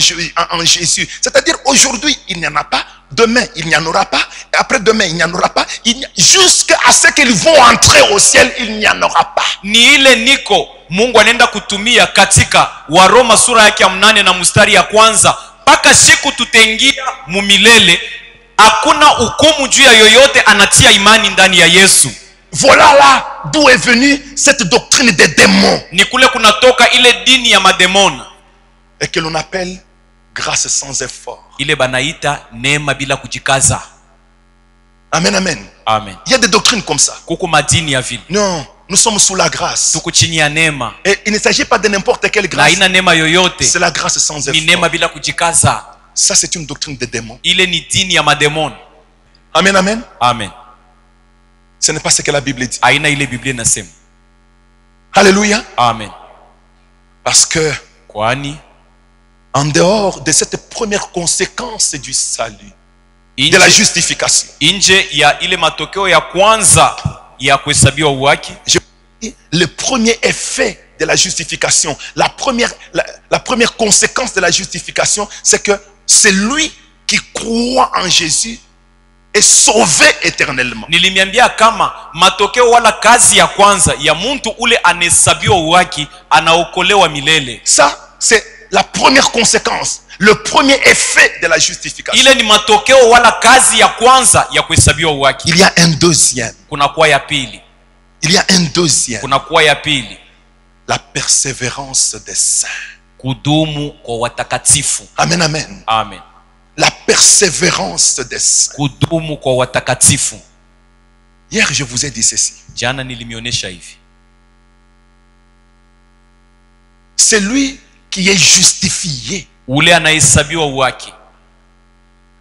Jésus. C'est-à-dire aujourd'hui, il n'y en a pas demain il n'y en aura pas, et après demain il n'y en aura pas, jusqu'à ce qu'ils vont entrer au ciel, il n'y en aura pas. Ni ile niko Mungu anaenda kutumia katika Waroma sura yake ya 8 na mstari ya kwanza, mpaka siku tutaingia mumilele, hakuna hukumu juu ya yoyote anatia imani ndani ya Yesu. Voilà là d'où est venue cette doctrine des démons. Ni kule kunatoka ile dini ya mademona. Et que l'on appelle grâce sans effort. Ile banaita neema bila kujikaza. Amen, amen. Amen. Il y a des doctrines comme ça. Kuko madini ya vile. Non, nous sommes sous la grâce. Tuko chini ya neema. Et il ne s'agit pas de n'importe quelle grâce. Na ina neema yoyote. C'est la grâce sans effort. Ni neema bila kujikaza. Ça c'est une doctrine des démons. Ile ni dini ya mademona. Amen, amen. Amen. Ce n'est pas ce que la Bible dit. Aina ile Biblia inasema. Alléluia. Amen. Parce que kwani en dehors de cette première conséquence du salut, de la justification, inje ya ile matokeo ya kwanza ya kuhesabiwa uwaki, le premier effet de la justification, la première conséquence de la justification, c'est que celui qui croit en Jésus est sauvé éternellement. Nilimiambia kama matokeo wala kazi ya kwanza ya muntu ule anesabiwa uwaki anaokolewa milele. Ça c'est la première conséquence, le premier effet de la justification. Ile ni matokeo wala kazi ya kwanza ya kuhesabiwa uwaki. Il y a un deuxième. Kuna kuwa ya pili. Il y a un deuxième. Kuna kuwa ya pili. La persévérance des saints. Kudumu kwa watakatifu. Amen, amen. Amen. La persévérance des saints. Kudumu kwa watakatifu. Hier je vous ai dit ceci. Jana nilimionesha hivi. Celui qui est justifié, ule anahesabiwa uwaki,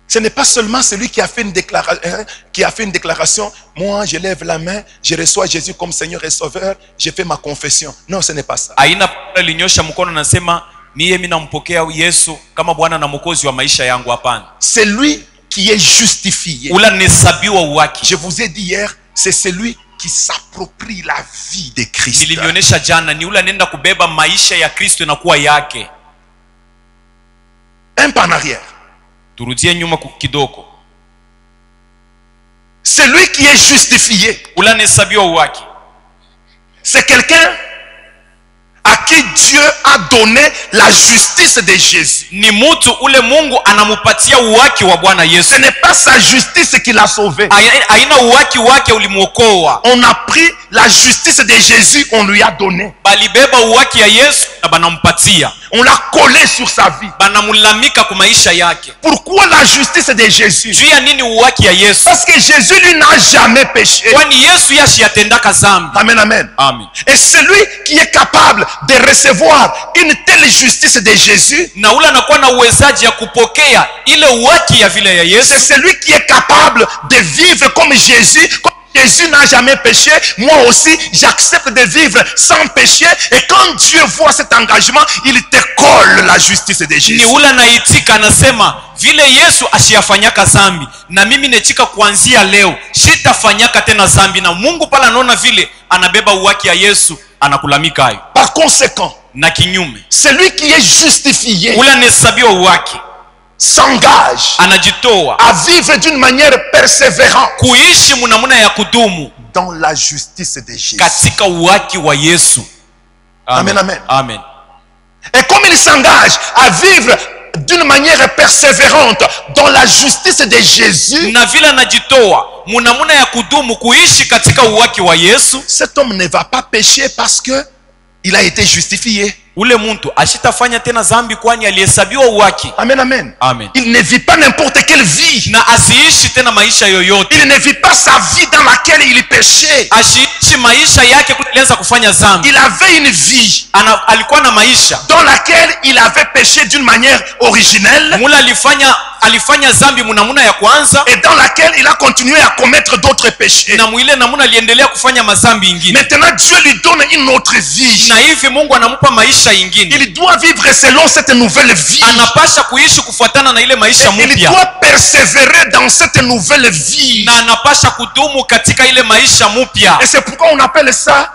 ce n'est pas seulement celui qui a fait une déclaration, moi je lève la main, je reçois Jésus comme Seigneur et Sauveur, je fais ma confession. Non, ce n'est pas ça. Aina alinyosha mkono nasema mimi nampokea Yesu kama Bwana na Mwokozi wa maisha yangu, hapana. Celui qui est justifié, ule anahesabiwa uwaki, je vous ai dit hier, c'est celui qui s'approprie la vie de Christ. Nilimionyesha jana ni ule anaenda kubeba maisha ya Kristo na kuwa yake. Un pas en arrière. Turudie nyuma kidogo. Celui qui est justifié, ule anahesabiwa uwaki, c'est quelqu'un à qui Dieu a donné la justice de Jésus. Ni mtu ule Mungu anamupatia uwaki wa Bwana Yesu. Ce n'est pas sa justice qui l'a sauvé. Aina uwaki wake ulimuokoa. On a pris la justice de Jésus, on lui a donné. Balibeba uwaki ya Yesu na banampatia. On l'a collé sur sa vie. Banamulamika kwa maisha yake. Pourquoi la justice de Jésus? Juu ya nini uwaki ya Yesu? Parce que Jésus lui n'a jamais péché. Kwani Yesu yashiatendaka zambi. Amen, amen. Amen. Et celui qui est capable de recevoir une telle justice de Jésus, na ule anakuwa na uwezaji ya kupokea ile uwaki ya vile ya Yesu, c'est celui qui est capable de vivre comme Jésus. Jésus n'a jamais péché, moi aussi j'accepte de vivre sans péché, et quand Dieu voit cet engagement, il te colle la justice de Jésus. Ni ule naitika anasema vile Yesu ashiyafanyaka zambi na mimi nechika kuanzia leo sitafanyaka tena zambi, na Mungu pala anaona vile anabeba uwaki ya Yesu anakulamika hayo. Par conséquent, na kinyume, celui qui est justifié, ule anahesabiwa uwaki, s'engage anajitoa à vivre d'une manière persévérante kuishi munamuna ya kudumu dans la justice de Jésus, katika uwaki wa Yesu. Amen, amen. Amen. Et comme il s'engage à vivre d'une manière persévérante dans la justice de Jésus, na vile anajitoa munamuna ya kudumu kuishi katika uwaki wa Yesu, cet homme ne va pas pécher parce que il a été justifié. Ule muntu ashitafanya tena zambi kwani alihesabiwa uwaki. Amen, amen. Amen. Il ne vit pas n'importe quelle vie. Na asiishi tena maisha yoyote. Il ne vit pas sa vie dans laquelle il péchait. Ashiishi maisha yake kulianza kufanya zambi. Il avait une vie alikuwa na maisha dans laquelle il avait péché d'une manière originelle. Mula alifanya zambi munamuna ya kwanza, et dans laquelle il a continué à commettre d'autres péchés. Na mwile namuna aliendelea kufanya mazambi ingine. Maintenant Dieu lui donne une autre vie. Na hivi Mungu anamupa maisha ingine. Il doit vivre selon cette nouvelle vie. Anapasha kuishi kufuatana na ile maisha mpya. Il doit persévérer dans cette nouvelle vie. Na anapasha kudumu katika ile maisha mpya. Et c'est pourquoi on appelle ça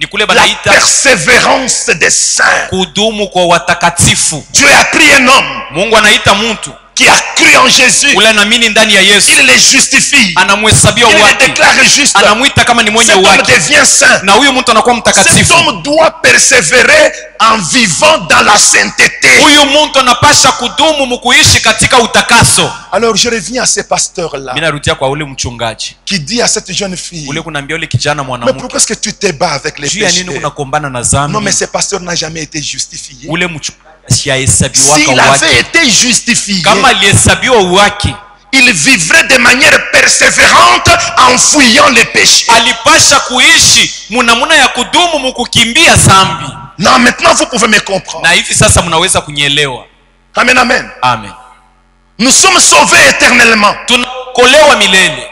la persévérance des saints. Kudumu kwa watakatifu. Dieu a pris un homme Mungu anaita mtu qui a cru en Jésus, ule anaamini ndani ya Yesu, il les justifie, anamhesabia il les uhaki, déclare juste. anamuita kama ni mwenye Cet homme uhaki, devient saint. na huyu mtu anakuwa Cet mtakatifu. homme doit persévérer en vivant dans la sainteté. Huyu mtu anapasha kudumu mkuishi katika utakaso. Alors je reviens à ce pasteur-là Mimi narudia kwa ule mchungaji qui dit à cette jeune fille, ule kunaambia ule kijana mais mwanamke, pourquoi est-ce que tu te bats avec les juu ya nini péchés? unakombana na dhambi? Non, mais ce pasteur n'a jamais été justifié. Ule mchungaji asiyehesabiwa S'il uhaki. avait été justifié, Kama alihesabiwa uhaki, il vivrait de manière persévérante en fuyant les péchés. alipasha kuishi munamuna ya kudumu mukukimbia dhambi. Non, maintenant vous pouvez me comprendre. Na hivi sasa mnaweza kunyelewa. Amen, amen. Amen. Nous sommes sauvés éternellement. Tunaokolewa milele.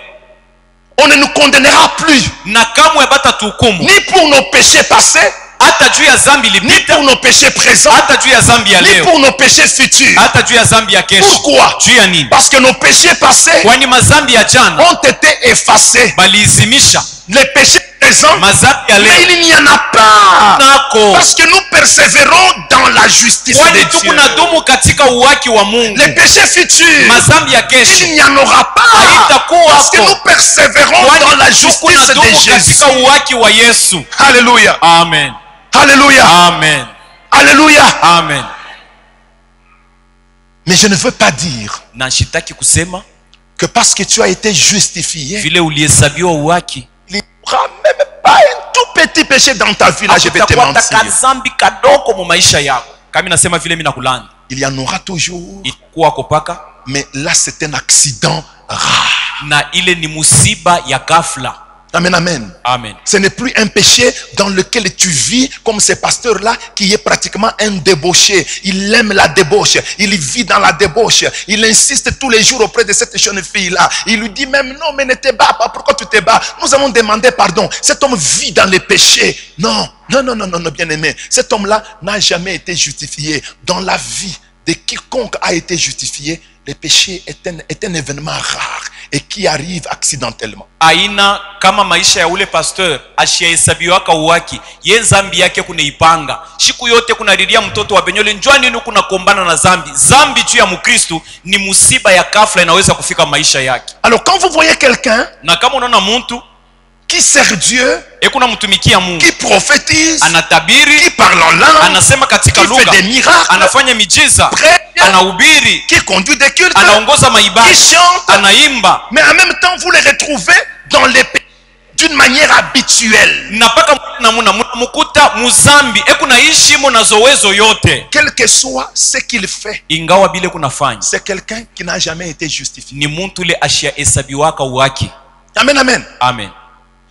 On ne nous condamnera plus. Na kamwe bata tuhukumu. Ni pour nos péchés passés, hata juu ya dhambi ni ilipita, pour nos péchés présents, hata juu ya dhambi ya ni leo, pour nos péchés futurs. hata juu ya dhambi ya kesho. Pourquoi? Juu ya nini? Parce que nos péchés passés Kwani mazambi ya jana ont été effacés. baliizimisha, Les péchés présents, mazambi ya leo mais il n'y en a pas. nako. Parce que nous persévérons dans la justice de Kwani Dieu. tukunadumu katika uwaki wa Mungu. Les péchés futurs, Mazambi ya kesho il n'y en aura pas. haitakuwa Parce que hapo. nous persévérons dans la justice de Tukunadumu Jésus. katika uwaki wa Yesu. Alléluia. Amen. Alléluia. Amen. Alléluia. Amen. Mais je ne veux pas dire Na shitaki kusema que parce que tu as été justifié, vile ulihesabiwa uhaki, il n'y aura même pas un tout petit péché dans ta vie. Là, je vais te mentir. kazambi kadoko mu maisha yako. Kama nasema vile mimi nakulani, Il y en aura toujours. itakuwa kopaka, Mais là, c'est un accident rare. na ile ni musiba ya ghafla. Amen, amen. Amen. Ce n'est plus un péché dans lequel tu vis comme ce pasteur-là qui est pratiquement un débauché. Il aime la débauche. Il vit dans la débauche. Il insiste tous les jours auprès de cette jeune fille-là. Il lui dit même, non, mais ne te bats pas. Pourquoi tu te bats? Nous allons demander pardon. Cet homme vit dans les péchés. Non, non, non, non, non, non, bien aimé. Cet homme-là n'a jamais été justifié. Dans la vie de quiconque a été justifié, le péché est un événement rare et qui arrive accidentellement. Aina kama maisha ya ule pasteur ashihesabiwaka uwaki, ye zambi yake kuneipanga siku yote, kunalilia mtoto wa benyole, njua nini kuna kombana na zambi. Zambi juu ya Mkristo ni musiba ya ghafla, inaweza kufika maisha yake. Alors quand vous voyez quelqu'un Na kama unaona mtu qui sert Dieu, kuna mtumikia Mungu, qui prophétise, anatabiri, qui parle en langue, anasema katika qui fait lugha, des miracles, anafanya miujiza, prêche, anahubiri, qui conduit des cultes, anaongoza maibada, qui chante, anaimba, mais en même temps vous les retrouvez dans les pays d'une manière habituelle. na paka namuna mkuta muzambi kunaishi na zowezo yote. Quel que soit ce qu'il fait, ingawa bile kunafanya, c'est quelqu'un qui n'a jamais été justifié. ni muntu ule ashihesabiwaka uwaki. Amen, amen. Amen.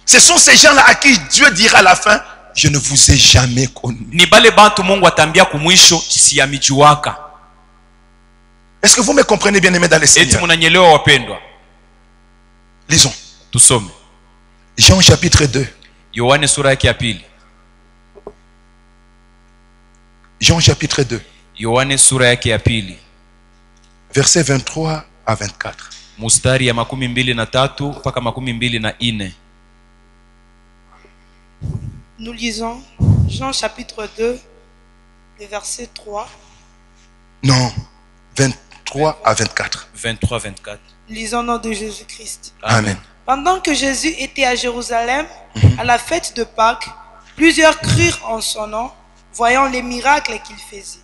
Ce sont ces gens-là à qui Dieu dira à la fin, je ne vous ai jamais connu. Ni bale bantu Mungu atambia kumwisho siyamijuwaka. Est-ce que vous me comprenez, bien aimé dans le Eti Seigneur? munanyelewa wapendwa. Lisons. Tusome. Jean chapitre 2. Yohane sura yake ya pili. Jean chapitre 2. Yohane sura yake ya pili. Versets 23 à 24. Mustari ya 23 mpaka 24. Nous lisons Jean chapitre 2, le verset 3. Non, 23 à 24. 23-24. Lisons au nom de Jésus-Christ. Amen. Pendant que Jésus était à Jérusalem, à la fête de Pâques, plusieurs crurent en son nom, voyant les miracles qu'il faisait.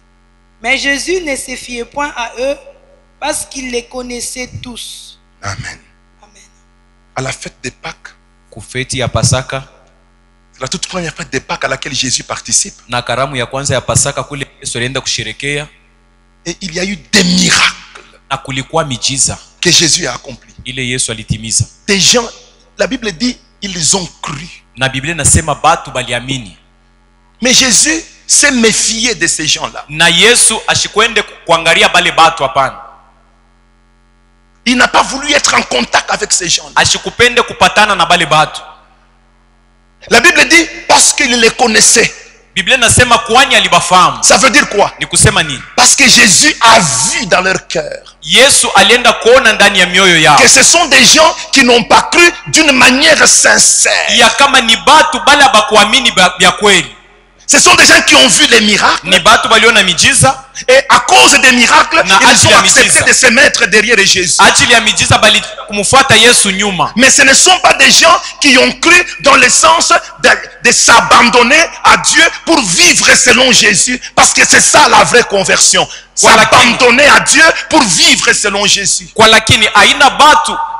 Mais Jésus ne se fiait point à eux, parce qu'il les connaissait tous. Amen. Amen. À la fête de Pâques, Kufeti ya Pasaka, c'est la toute première fête de Pâques à laquelle Jésus participe. na karamu ya kwanza ya Pasaka kule Yesu alienda kusherekea, Et il y a eu des miracles na kulikuwa miujiza que Jésus a accomplis. ile Yesu alitimiza. Des gens, la Bible dit, ils ont cru. Na Biblia nasema batu baliamini. Mais Jésus s'est méfié de ces gens-là. Na Yesu ashikwende kuangalia bale batu hapana. Il n'a pas voulu être en contact avec ces gens-là. Ashikupende kupatana na bale batu. La Bible dit parce qu'il les connaissait. Biblia nasema kwani alibafahamu. Ça veut dire quoi? Ni kusema nini? Parce que Jésus a vu dans leur cœur Yesu alienda kuona ndani ya mioyo yao que ce sont des gens qui n'ont pas cru d'une manière sincère. ya kama ni batu bala bakuamini bya kweli. Ce sont des gens qui ont vu les miracles. Ni batu baliona miujiza. Et à cause des miracles, ils ont accepté de se mettre derrière Jésus. Mais ce ne sont pas des gens qui ont cru dans le sens de s'abandonner à Dieu pour vivre selon Jésus. Parce que c'est ça la vraie conversion. S'abandonner à Dieu pour vivre selon Jésus.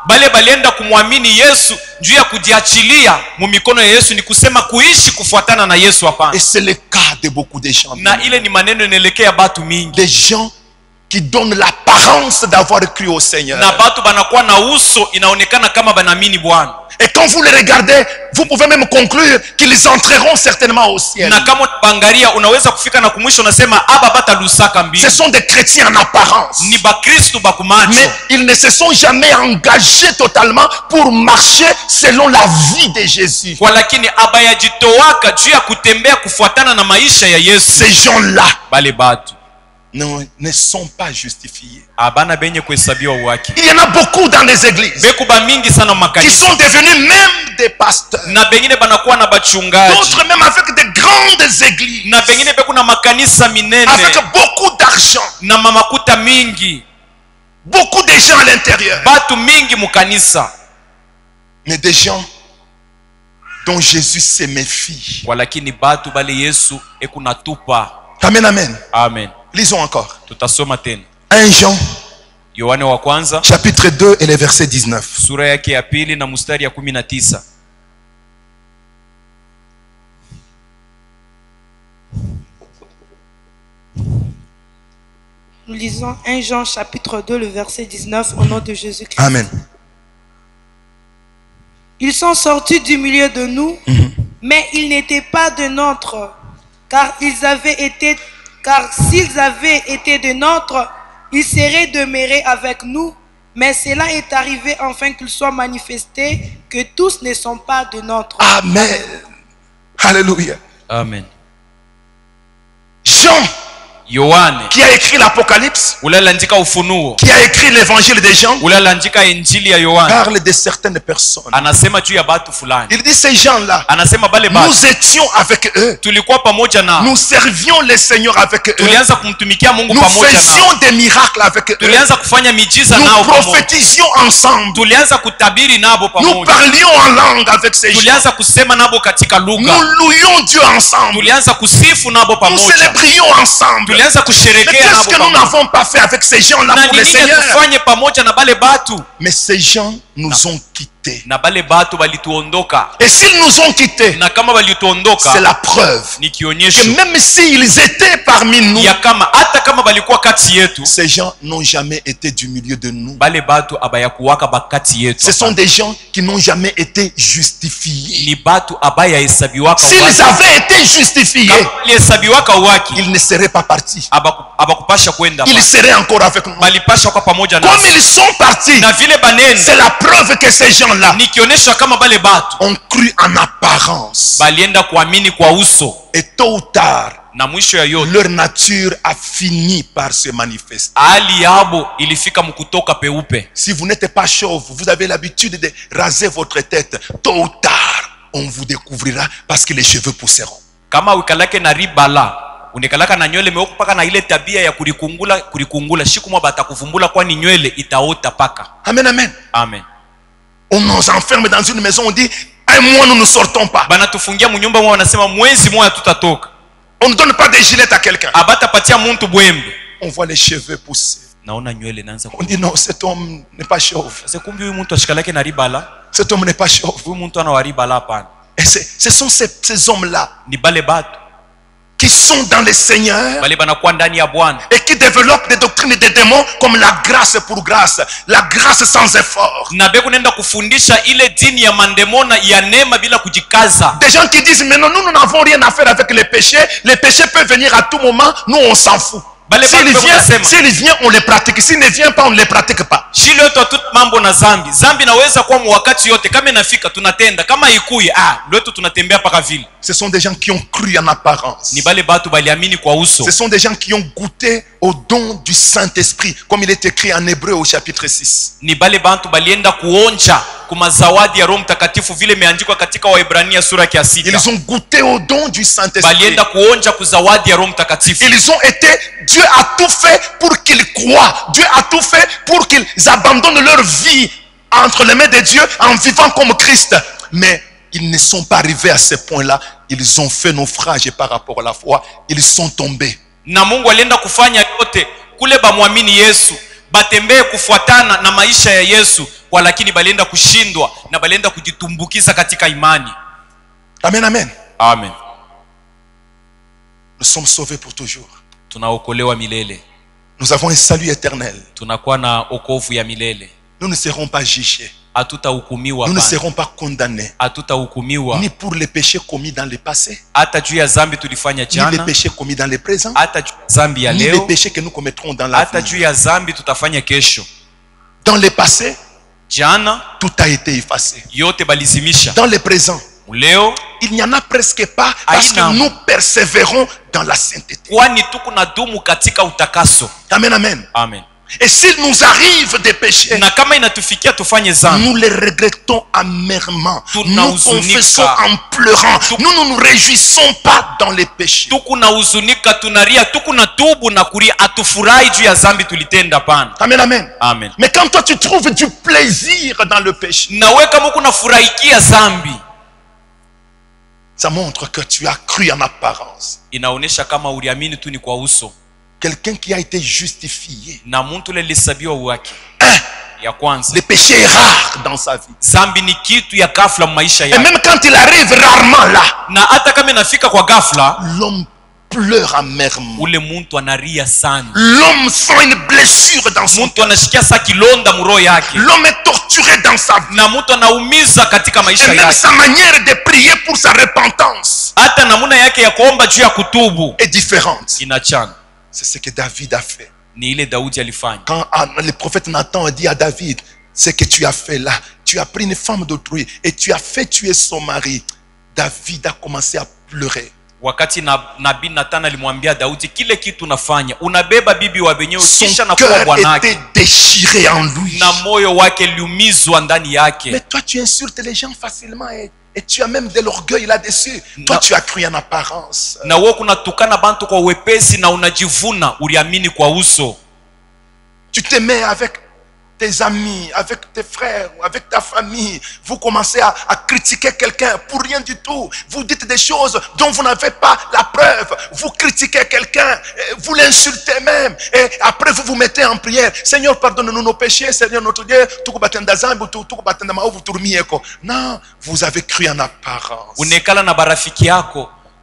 Bale balienda kumwamini Yesu juu ya kujiachilia mu mikono ya Yesu, ni kusema kuishi kufuatana na Yesu hapana. Et c'est le cas de beaucoup de gens. Na ile ni maneno inaelekea batu mingi. Des gens qui donnent l'apparence d'avoir cru au Seigneur. Na batu banakuwa na uso inaonekana kama banaamini Bwana. Et quand vous les regardez, vous pouvez même conclure qu'ils entreront certainement au ciel. Na kama bangaria unaweza kufika na kumwisho unasema aba batalusaka mbili. Ce sont des chrétiens en apparence. Ni bakristo bakumacho. Mais ils ne se sont jamais engagés totalement pour marcher selon la vie de Jésus. Lakini abayajitowaka juu ya kutembea kufuatana na maisha ya Yesu. Ces gens-là bale batu ne sont pas justifiés. Il y en a beaucoup dans les églises qui sont devenus même des pasteurs. D'autres même avec de grandes églises, avec beaucoup d'argent, beaucoup de gens à l'intérieur, mais des gens dont Jésus se méfie. Amen, amen. Amen. Lisons encore. 1 Jean chapitre 2 et le verset 19. Sura yake ya pili na mstari ya 19. Nous lisons 1 Jean chapitre 2 le verset 19 au nom de Jésus-Christ. Amen. Ils sont sortis du milieu de nous, mais ils n'étaient pas de nôtres, car s'ils avaient été de nôtres, ils seraient demeurés avec nous. Mais cela est arrivé afin qu'il soit manifesté que tous ne sont pas de nôtres. Amen. Alléluia. Amen. Jean, qui a écrit l'Apocalypse, qui a écrit l'évangile des Jean, parle de certaines personnes. Il dit ces gens-là, nous étions avec eux, nous servions le Seigneur avec eux, nous faisions des miracles avec eux, nous prophétisions ensemble, nous parlions en langue avec ces gens, nous louions Dieu ensemble, nous célébrions ensemble. Mais qu'est-ce que nous n'avons pas fait avec ces gens-là pour le Seigneur? Mais ces gens nous ont quittés. Et s'ils nous ont quittés, c'est la preuve que même s'ils étaient parmi nous, ces gens n'ont jamais été du milieu de nous. Ce sont des gens qui n'ont jamais été justifiés. S'ils avaient été justifiés, ils ne seraient pas partis. Ils seraient encore avec nous. Comme ils sont partis, c'est la preuve que ces gens ont cru en apparence. Et tôt ou tard, leur nature a fini par se manifester. Si vous n'êtes pas chauve, vous avez l'habitude de raser votre tête, tôt ou tard, on vous découvrira parce que les cheveux pousseront. Unekalaka na nywele meupe paka na ile tabia ya kurikungula siku mwa batakuvumbula kwani nywele itaota paka. Amen, amen. Amen. On nous enferme dans une maison, on dit un mois nous ne sortons pas. Banatufungia munyumba mwa wanasema mwezi mmoja tutatoka. On ne donne pas des gilets à quelqu'un. Abatapatia muntu bwembe. On voit les cheveux pousser. Naona nywele naanza. On dit non, cet homme n'est pas chauve. C'est kumbi huyu muntu ashikalake na ribala. Cet homme n'est pas chauve. Huyu muntu ana waribala hapana. Et ce sont ces hommes-là. Ni bale batu qui sont dans le Seigneur et qui développent des doctrines des démons comme la grâce pour grâce, la grâce sans effort. Des gens qui disent mais non, nous n'avons rien à faire avec les péchés peuvent venir à tout moment, nous on s'en fout. S'il vient, on les pratique. S'il ne vient pas, on ne les pratique pas. Ce sont des gens qui ont cru en apparence. Ce sont des gens qui ont goûté au don du Saint-Esprit, comme il est écrit en Hébreu au chapitre 6. kuma zawadi ya Roho Mtakatifu vile imeandikwa katika Waebrania sura ya 6. Ils ont goûté au don du Saint-Esprit. Balienda kuonja kuzawadi ya Roho Mtakatifu. Ils ont été, Dieu a tout fait pour qu'ils croient. Dieu a tout fait pour qu'ils abandonnent leur vie entre les mains de Dieu en vivant comme Christ. Mais ils ne sont pas arrivés à ce point-là. Ils ont fait naufrage par rapport à la foi. Ils sont tombés. Na Mungu alienda kufanya yote kule bamwamini Yesu, batembee kufuatana na maisha ya Yesu, kwa lakini balienda kushindwa na balienda kujitumbukiza katika imani. Amen, amen. Amen. Nous sommes sauvés pour toujours. Tunaokolewa milele. Nous avons un salut éternel. Tunakuwa na okovu ya milele. Nous ne serons pas jugés. Hatutahukumiwa. Nous ne serons pas condamnés. Hatutahukumiwa. Ni pour les péchés commis dans le passé. Hata juu ya zambi tulifanya jana. Ni les péchés commis dans le présent. Hata juu ya zambi ya leo. Ni les péchés que nous commettrons dans l'avenir. Hata juu ya zambi tutafanya kesho. Dans le passé, jana tout a été effacé. Yote balizimisha. Dans le présent, leo il n'y en a presque pas parce que nous persévérons dans la sainteté. Kwani tukunadumu katika utakaso. Amen, amen. Amen. Et s'il nous arrive des péchés, nous les regrettons amèrement. Nous confessons en pleurant. Nous ne nous réjouissons pas dans les péchés. Amen, amen. Amen. Mais quand toi tu trouves du plaisir dans le péché, ça montre que tu as cru en apparence. Quelqu'un qui a été justifié. Le péché est rare dans sa vie. Et même quand il arrive rarement là, l'homme pleure amèrement. L'homme sent une blessure dans son cœur. L'homme est torturé dans sa vie. Et même sa manière de prier pour sa repentance est différente. C'est ce que David a fait. Quand le prophète Nathan a dit à David, ce que tu as fait là, tu as pris une femme d'autrui et tu as fait tuer son mari, David a commencé à pleurer. Wakati nabii Nathan alimwambia Daudi kile kitu unafanya, unabeba bibi wa wenyewe kisha na kuwa bwanake. Son cœur était déchiré en lui. Na moyo wake liumizwa ndani yake. Mais toi tu insultes les gens facilement et tu as même de l'orgueil là-dessus. Toi tu as cru en apparence. Na wewe kunatukana bantu kwa wepesi na unajivuna uliamini kwa uso. Tu te mets avec tes amis, avec tes frères, avec ta famille, vous commencez à critiquer quelqu'un pour rien du tout. Vous dites des choses dont vous n'avez pas la preuve. Vous critiquez quelqu'un, vous l'insultez même. Et après vous vous mettez en prière. Seigneur, pardonne-nous nos péchés. Seigneur, notre Dieu. Non, vous avez cru en apparence.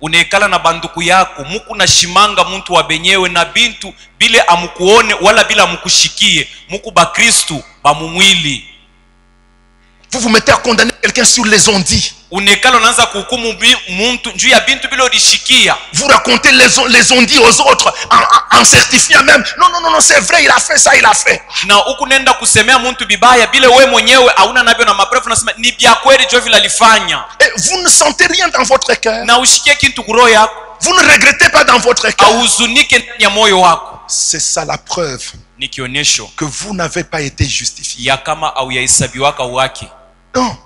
Unaekala na banduku yako muku na shimanga muntu wa benyewe na bintu bile amukuone wala bila amukushikie muku ba Kristu ba mumwili. Vous vous mettez à condamner quelqu'un sur les ondits. Unaekala unaanza kuhukumu muntu juu ya bintu bila udishikia. Vous racontez les ondits aux autres en certifiant même non c'est vrai, il a fait ça, il a fait. Na huku nenda kusemea muntu bibaya bile we mwenyewe hauna nabyo na maprefu nasema ni bya kweli jo vile alifanya. Et vous ne sentez rien dans votre cœur. Na ushikie kitu kuroho yako. Vous ne regrettez pas dans votre cœur. Ahuzunike ndani ya moyo wako. C'est ça la preuve que vous n'avez pas été justifié. Ya kama au yahesabiwaka wake. Non.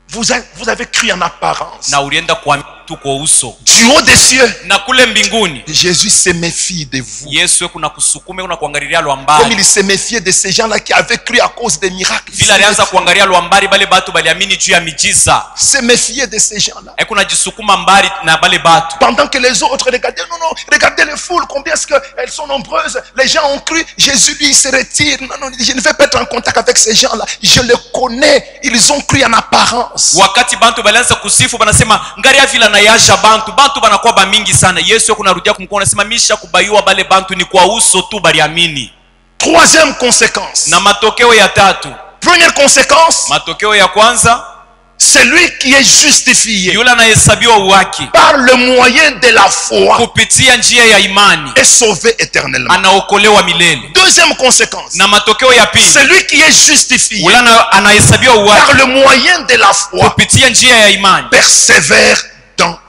Vous avez cru en apparence. Na ulienda kwa tu kwa uso. Du haut des cieux. Na kule mbinguni. Jésus se méfie de vous. Yesu kuna kusukume kuna kuangalia lwambari. Comme il se méfiait de ces gens-là qui avaient cru à cause des miracles. Vile alianza kuangalia lwambari bale batu baliamini juu ya miujiza. Se méfier de ces gens-là. Et kuna jisukuma mbari na bale batu. Pendant que les autres regardaient, non, regardez les foules, combien est-ce qu'elles sont nombreuses. Les gens ont cru, Jésus lui il se retire. Non, je ne vais pas être en contact avec ces gens-là. Je les connais, ils ont cru en apparence. Wakati bantu balianza kusifu banasema ngaria vila na yasha bantu banakuwa ba mingi sana. Yesu kunarudia kumkuona anasema misha kubayua bale bantu ni kwa uso tu baliamini. Troisième conséquence. Na matokeo ya tatu. Première conséquence. Matokeo ya kwanza. Celui qui est justifié par le moyen de la foi est sauvé éternellement. Deuxième conséquence. Celui qui est justifié par le moyen de la foi persévère dans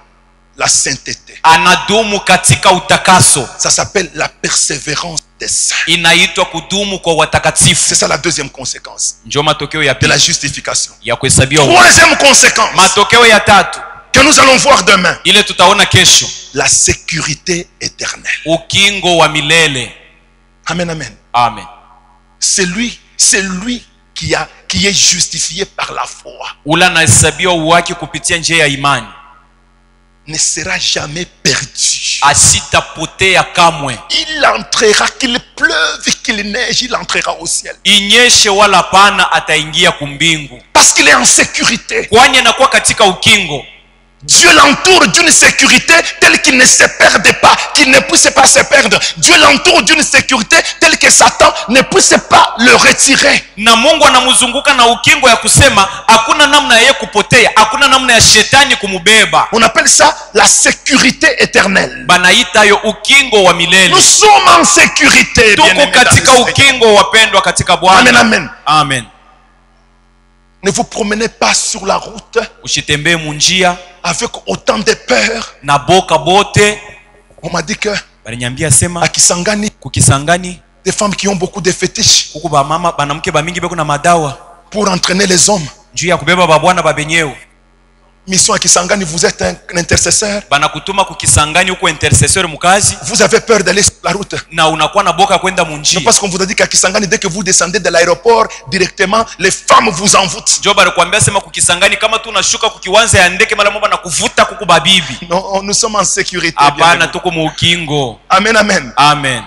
la sainteté. anadumu katika utakaso. Ça s'appelle la persévérance des saints. Inaitwa kudumu kwa watakatifu. C'est ça la deuxième conséquence Ndio matokeo ya de la pili justification. ya kuhesabiwa. Troisième conséquence Matokeo ya tatu que nous allons voir demain, ile tutaona kesho, la sécurité éternelle. ukingo wa milele. Amen, amen. Amen. C'est lui qui est justifié par la foi. Ula anahesabiwa uwake kupitia njia ya imani, Ne sera jamais perdu. asitapotea kamwe. Il entrera, qu'il pleuve, qu'il neige, il entrera au ciel. Inyeshe wala pana, ataingia kumbingu, Parce qu'il est en sécurité. kwani anakuwa katika ukingo. Dieu l'entoure d'une sécurité telle qu'il ne se perde pas, qu'il ne puisse pas se perdre. Dieu l'entoure d'une sécurité telle que Satan ne puisse pas le retirer. Na Mungu anamuzunguka na ukingo ya kusema hakuna namna yeye kupotea, hakuna namna ya shetani kumubeba. On appelle ça la sécurité éternelle. Banaita yo ukingo wa milele. Nous sommes en sécurité. Tuko katika ukingo, wapendwa katika Bwana. Amen, amen. Amen. Ne vous promenez pas sur la route Usitembee munjia avec autant de peur. na boka bote. On m'a dit que Baninyambia sema à Kisangani, kukisangani des femmes qui ont beaucoup de fétiches kuku ba mama banamke ba mingi beko na madawa pour entraîner les hommes. juu ya kubeba babwana babenyeo. Mission à Kisangani, vous êtes un intercesseur. Banakutuma kukisangani huko intercesseur mukazi, Vous avez peur d'aller sur la route. na unakuwa na boka kwenda munjia. Non, parce qu'on vous a dit qu'à Kisangani, dès que vous descendez de l'aéroport, directement, les femmes vous envoûtent. Ndio balikwambia sema kukisangani kama tu unashuka kukiwanza ya ndeke mara moja na kuvuta kuku babibi. Non, nous sommes en sécurité. Hapana, tuko mu ukingo. Amen, amen. Amen.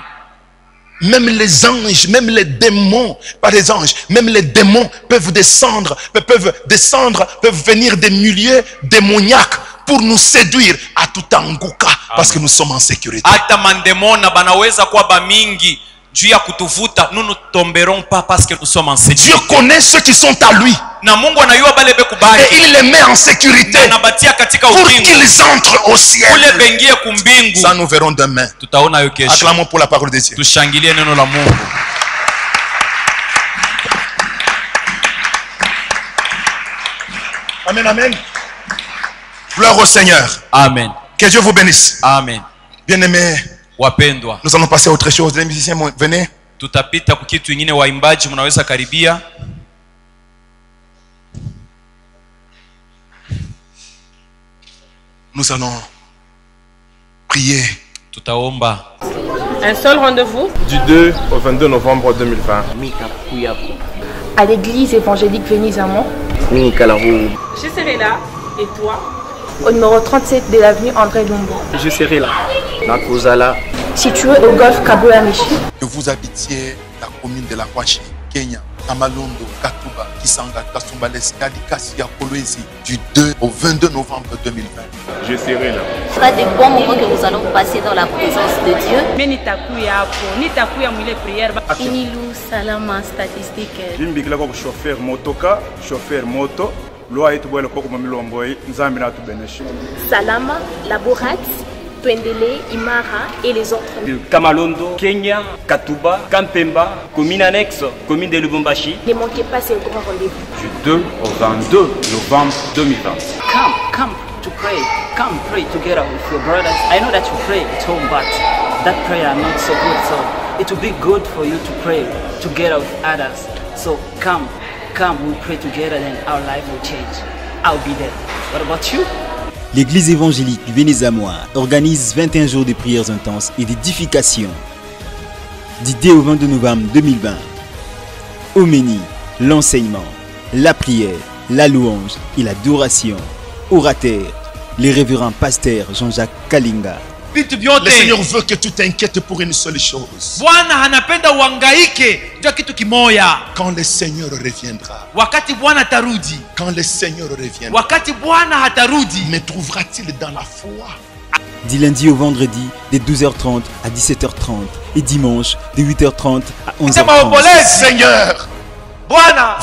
Même les anges, même les démons, pas les anges, même les démons peuvent descendre, peuvent venir des milieux démoniaques pour nous séduire à tout angouka, parce que nous sommes en sécurité. Hata mandemona banaweza kuwa bamingi juu ya kutuvuta, nous ne tomberons pas parce que nous sommes en sécurité. Dieu connaît ceux qui sont à lui. Na Mungu anayua bale bekubali. Et il les met en sécurité Anabatia katika pour ukingo qu'ils entrent au ciel. kule bengie kumbingu. Ça nous verrons demain. Tutaona yo kesho. Acclamons pour la parole de Dieu. Tushangilie neno la Mungu. Amen, amen. Gloire au Seigneur. Amen. Que Dieu vous bénisse. Amen. Bien-aimés, wapendwa, nous allons passer à autre chose. Les musiciens, venez. Tutapita kwa kitu kingine. Waimbaji mnaweza karibia. Nous allons prier. Tutaomba. Un seul rendez-vous du 2 au 22 novembre 2020 à l'église évangélique Venise Amont. Je serai là. Et toi? Au numéro 37 de l'avenue André Lumbo. Je serai là. Situé au golfe Kabouamichi. Que vous habitiez la commune de la Kwashi, Kenya, Kamalondo, Katuba, Kisanga, Kasumbales, Kalikasi, Kolwezi, du 2 au 22 novembre 2020. Je serai là. Ce sera des bons moments que nous allons passer dans la présence de Dieu. Inilou Salama Statistique. Jimbikila kwa chauffeur motoka, chauffeur moto, loi yetu bwele kwa mamilomboyi, nzambi na tubeneshi. Salama, Laborat, Twendele, Imara et les autres. Kamalondo, Kenya, Katuba, Kampemba, commune annexe, commune de Lubumbashi. Ne manquez pas ce grand rendez-vous. Du 2 au 22 novembre 2020. Come to pray. Come pray together with your brothers. I know that you pray at home, but that prayer is not so good. So it will be good for you to pray together with others. So come, we pray together, then our life will change. I'll be there. What about you? L'église évangélique Venise Amont organise 21 jours de prières intenses et d'édification. Du 2 au 22 novembre 2020. Homénie, l'enseignement, la prière, la louange et l'adoration. Orateur, les révérends pasteurs Jean-Jacques Kalinga. Le Seigneur veut que tu t'inquiètes pour une seule chose. Quand le Seigneur reviendra. Quand le Seigneur reviendra. Me trouvera-t-il dans la foi? Du lundi au vendredi, de 12h30 à 17h30 et dimanche de 8h30 à 11h30. Seigneur,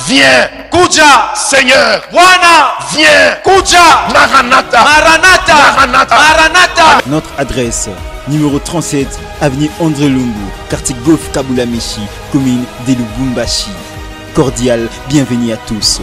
viens. Kuja. Seigneur, viens. Kuja. Maranatha. Notre adresse, numéro 37, avenue André Lumbu, quartier Golf Kabouamichi, commune de Lubumbashi. Cordial bienvenue à tous.